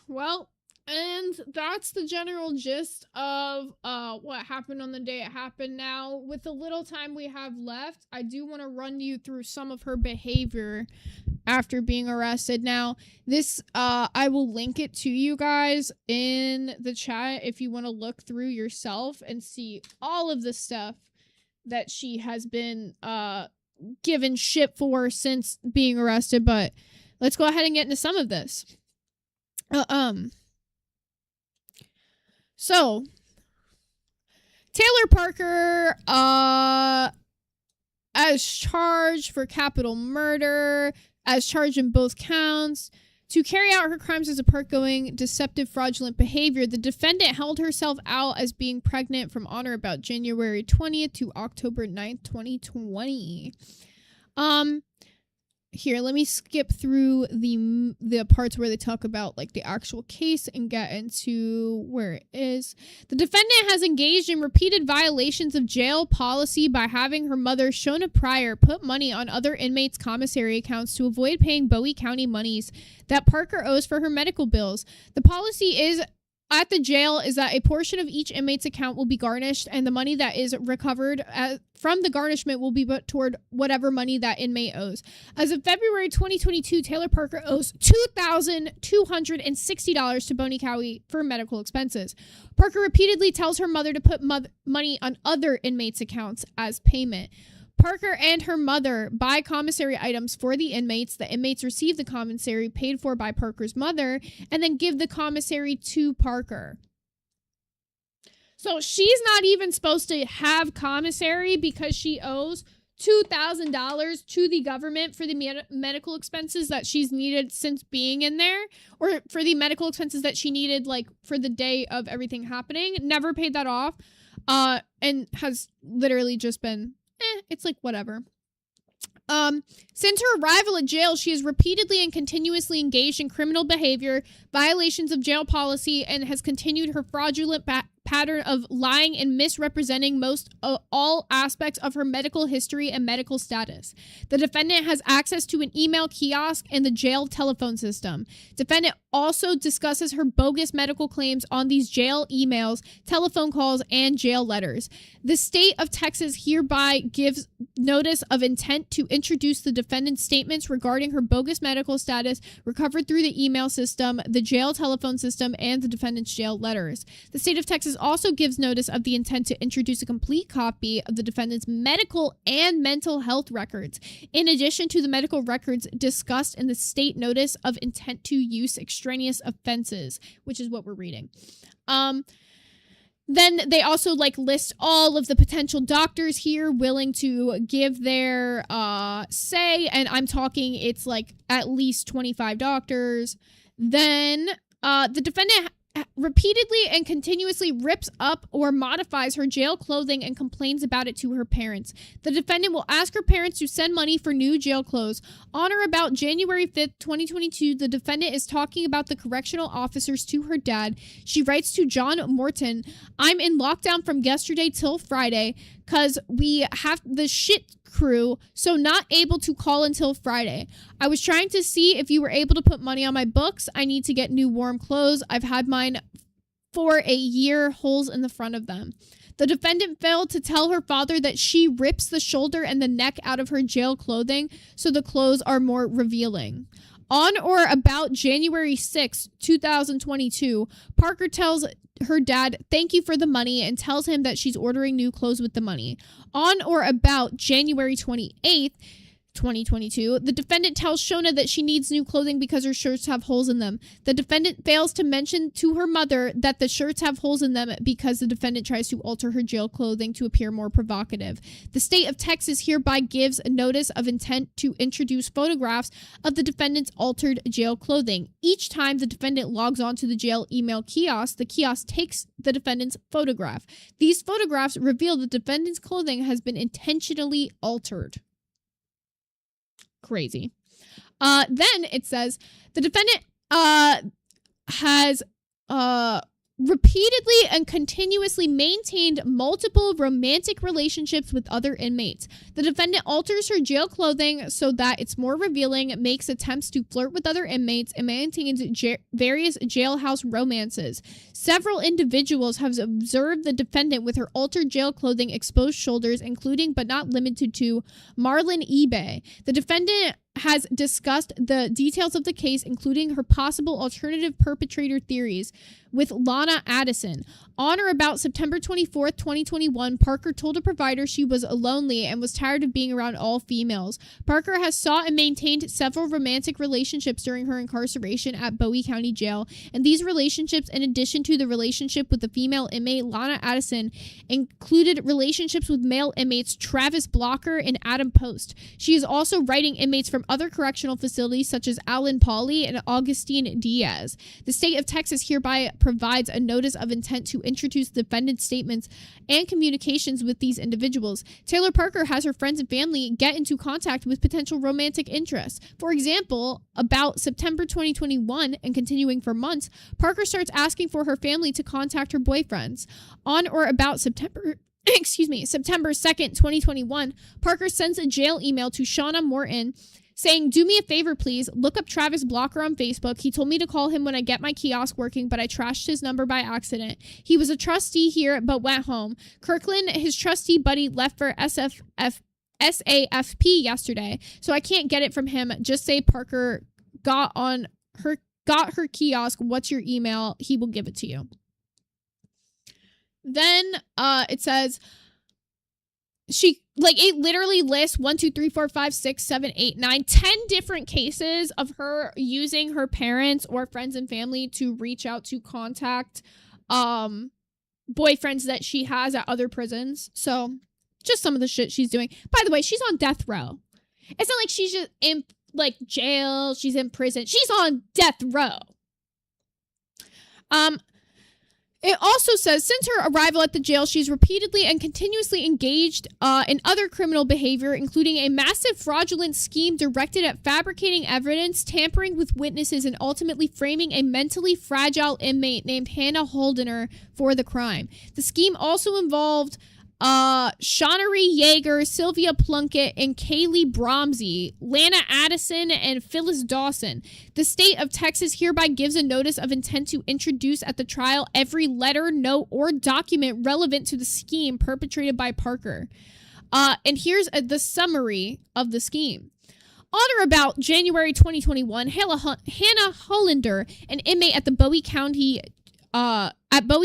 Speaker 1: Well, and that's the general gist of what happened on the day it happened. Now, with the little time we have left, I do want to run you through some of her behavior after being arrested. Now, this I will link it to you guys in the chat if you want to look through yourself and see all of the stuff that she has been given shit for since being arrested. But let's go ahead and get into some of this. So, Taylor Parker, as charged for capital murder, as charged in both counts. To carry out her crimes as a part-going, deceptive, fraudulent behavior, the defendant held herself out as being pregnant from on or about January 20th to October 9th, 2020. Here, let me skip through the parts where they talk about like the actual case and get into where it is. The defendant has engaged in repeated violations of jail policy by having her mother, Shona Pryor, put money on other inmates' commissary accounts to avoid paying Bowie County monies that Parker owes for her medical bills. The policy is at the jail is that a portion of each inmate's account will be garnished, and the money that is recovered from the garnishment will be put toward whatever money that inmate owes. As of February 2022, Taylor Parker owes $2,260 to Bowie County for medical expenses. Parker repeatedly tells her mother to put money on other inmates' accounts as payment. Parker and her mother buy commissary items for the inmates. The inmates receive the commissary paid for by Parker's mother and then give the commissary to Parker. So she's not even supposed to have commissary because she owes $2,000 to the government for the medical expenses that she's needed since being in there, or for the medical expenses that she needed like for the day of everything happening. Never paid that off, and has literally just been it's like whatever. Since her arrival at jail, she has repeatedly and continuously engaged in criminal behavior, violations of jail policy, and has continued her fraudulent pattern of lying and misrepresenting all aspects of her medical history and medical status. The defendant has access to an email kiosk and the jail telephone system. Defendant also discusses her bogus medical claims on these jail emails, telephone calls, and jail letters. The state of Texas hereby gives notice of intent to introduce the defendant's statements regarding her bogus medical status recovered through the email system, the jail telephone system, and the defendant's jail letters. The state of Texas also gives notice of the intent to introduce a complete copy of the defendant's medical and mental health records, in addition to the medical records discussed in the state notice of intent to use extraneous offenses, which is what we're reading. Then they also like list all of the potential doctors here willing to give their say, and I'm talking it's like at least 25 doctors. Then the defendant repeatedly and continuously rips up or modifies her jail clothing and complains about it to her parents. The defendant will ask her parents to send money for new jail clothes. On or about January 5th, 2022, the defendant is talking about the correctional officers to her dad. She writes to John Morton, "I'm in lockdown from yesterday till Friday because we have the shit crew, so not able to call until Friday. I was trying to see if you were able to put money on my books. I need to get new warm clothes. I've had mine for a year, holes in the front of them." The defendant failed to tell her father that she rips the shoulder and the neck out of her jail clothing so the clothes are more revealing. On or about January 6, 2022, Parker tells her dad thank you for the money and tells him that she's ordering new clothes with the money. On or about January 28th, 2022, the defendant tells Shona that she needs new clothing because her shirts have holes in them. The defendant fails to mention to her mother that the shirts have holes in them because the defendant tries to alter her jail clothing to appear more provocative. The state of Texas hereby gives a notice of intent to introduce photographs of the defendant's altered jail clothing. Each time the defendant logs on to the jail email kiosk, the kiosk takes the defendant's photograph. These photographs reveal the defendant's clothing has been intentionally altered. Crazy. Then it says the defendant has repeatedly and continuously maintained multiple romantic relationships with other inmates. The defendant alters her jail clothing so that it's more revealing, makes attempts to flirt with other inmates, and maintains various jailhouse romances. Several individuals have observed the defendant with her altered jail clothing, exposed shoulders, including but not limited to Marlon eBay. The defendant has discussed the details of the case, including her possible alternative perpetrator theories, with Lana Addison. On or about September 24th, 2021, Parker told a provider she was lonely and was tired of being around all females. Parker has sought and maintained several romantic relationships during her incarceration at Bowie County Jail, and these relationships, in addition to the relationship with the female inmate Lana Addison, included relationships with male inmates Travis Blocker and Adam Post. She is also writing inmates from other correctional facilities such as Alan Pauly and Augustine Diaz. The state of Texas hereby provides a notice of intent to introduce defendant's statements and communications with these individuals. Taylor Parker has her friends and family get into contact with potential romantic interests. For example, about September 2021 and continuing for months, Parker starts asking for her family to contact her boyfriends. On or about September 2nd, 2021, Parker sends a jail email to Shauna Morton saying, "Do me a favor, please. Look up Travis Blocker on Facebook. He told me to call him when I get my kiosk working, but I trashed his number by accident. He was a trustee here, but went home. Kirkland, his trustee buddy, left for SAFP yesterday, so I can't get it from him. Just say Parker got her kiosk. What's your email? He will give it to you." Then it says it literally lists 1, 2, 3, 4, 5, 6, 7, 8, 9, 10 different cases of her using her parents or friends and family to reach out to contact boyfriends that she has at other prisons. So just some of the shit she's doing. By the way, she's on death row. It's not like she's just in jail, she's in prison. She's on death row. It also says, since her arrival at the jail, she's repeatedly and continuously engaged in other criminal behavior, including a massive fraudulent scheme directed at fabricating evidence, tampering with witnesses, and ultimately framing a mentally fragile inmate named Hannah Holdener for the crime. The scheme also involved Shawnery Yeager, Sylvia Plunkett, and Kaylee Bromsey, Lana Addison, and Phyllis Dawson. The state of Texas hereby gives a notice of intent to introduce at the trial every letter, note, or document relevant to the scheme perpetrated by Parker. And here's the summary of the scheme. On or about January 2021, Hannah Hollander, an inmate at the Bowie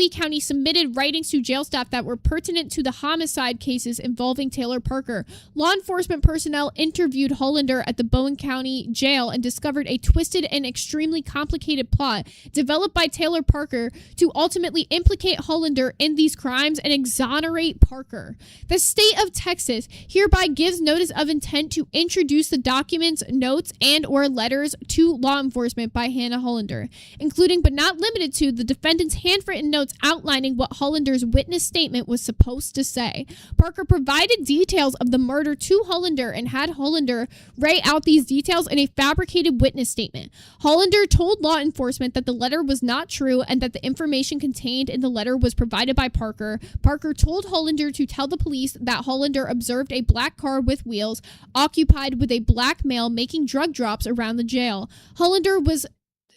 Speaker 1: County submitted writings to jail staff that were pertinent to the homicide cases involving Taylor Parker. Law enforcement personnel interviewed Hollander at the Bowen County Jail and discovered a twisted and extremely complicated plot developed by Taylor Parker to ultimately implicate Hollander in these crimes and exonerate Parker. The state of Texas hereby gives notice of intent to introduce the documents, notes, and or letters to law enforcement by Hannah Hollander, including but not limited to the defendant's handwritten notes outlining what Hollander's witness statement was supposed to say. Parker provided details of the murder to Hollander and had Hollander write out these details in a fabricated witness statement. Hollander told law enforcement that the letter was not true and that the information contained in the letter was provided by Parker. Parker told Hollander to tell the police that Hollander observed a black car with wheels occupied with a black male making drug drops around the jail. Hollander was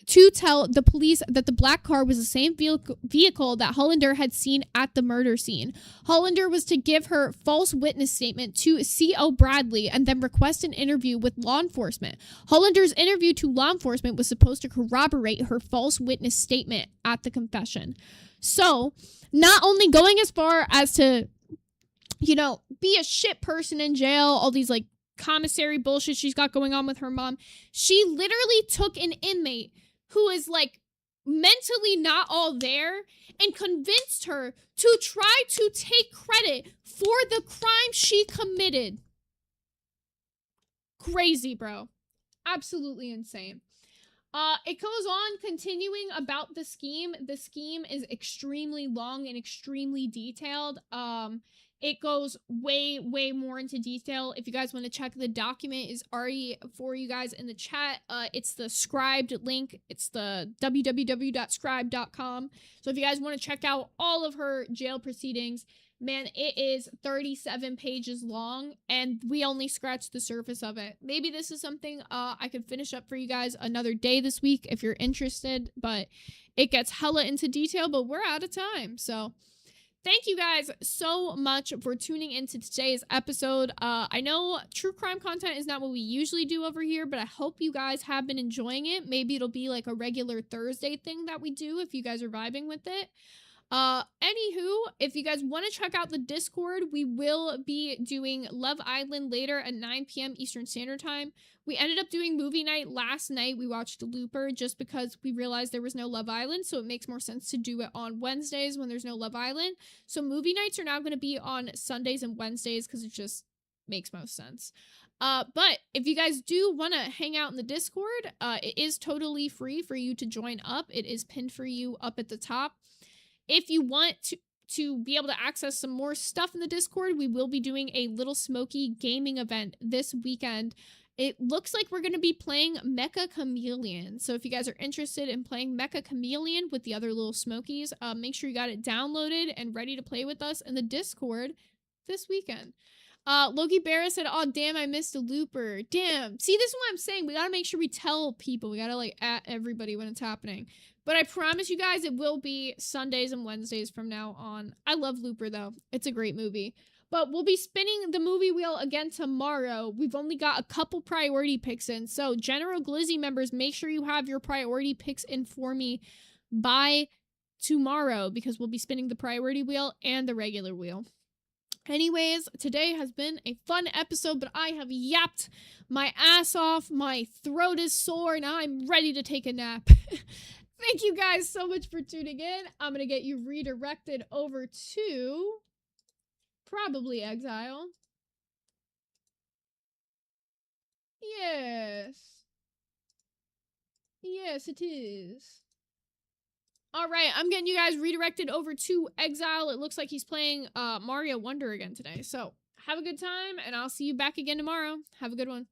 Speaker 1: to tell the police that the black car was the same vehicle that Hollander had seen at the murder scene. Hollander was to give her false witness statement to C.O. Bradley and then request an interview with law enforcement. Hollander's interview to law enforcement was supposed to corroborate her false witness statement at the confession. So, not only going as far as to, be a shit person in jail, all these commissary bullshit she's got going on with her mom, she literally took an inmate who is mentally not all there and convinced her to try to take credit for the crime she committed. Crazy, bro. Absolutely insane. It goes on continuing about the scheme. The scheme is extremely long and extremely detailed. It goes way, way more into detail. If you guys want to check, the document is already for you guys in the chat. It's the scribed link. It's the www.scribe.com. So if you guys want to check out all of her jail proceedings, man, it is 37 pages long, and we only scratched the surface of it. Maybe this is something I could finish up for you guys another day this week if you're interested, but it gets hella into detail, but we're out of time, so thank you guys so much for tuning into today's episode. I know true crime content is not what we usually do over here, but I hope you guys have been enjoying it. Maybe it'll be a regular Thursday thing that we do if you guys are vibing with it. Anywho, if you guys want to check out the Discord, we will be doing Love Island later at 9 p.m. Eastern Standard Time. We ended up doing movie night last night. We watched Looper just because we realized there was no Love Island, so it makes more sense to do it on Wednesdays when there's no Love Island. So movie nights are now going to be on Sundays and Wednesdays because it just makes most sense. But if you guys do want to hang out in the Discord, it is totally free for you to join up. It is pinned for you up at the top. If you want to be able to access some more stuff in the Discord, we will be doing a Little Smoky gaming event this weekend. It looks like we're going to be playing Mecha Chameleon. So if you guys are interested in playing Mecha Chameleon with the other Little Smokies, make sure you got it downloaded and ready to play with us in the Discord this weekend. Loki Barra said, "Oh, damn, I missed a looper. Damn. See, this is what I'm saying. We gotta make sure we tell people. We gotta, like, at everybody when it's happening. But I promise you guys, it will be Sundays and Wednesdays from now on. I love Looper, though. It's a great movie. But we'll be spinning the movie wheel again tomorrow. We've only got a couple priority picks in. So, General Glizzy members, make sure you have your priority picks in for me by tomorrow, because we'll be spinning the priority wheel and the regular wheel. Anyways, today has been a fun episode, but I have yapped my ass off. My throat is sore, and I'm ready to take a nap. Thank you guys so much for tuning in. I'm going to get you redirected over to probably Exile. Yes. Yes, it is. All right, I'm getting you guys redirected over to Exile. It looks like he's playing Mario Wonder again today. So have a good time, and I'll see you back again tomorrow. Have a good one.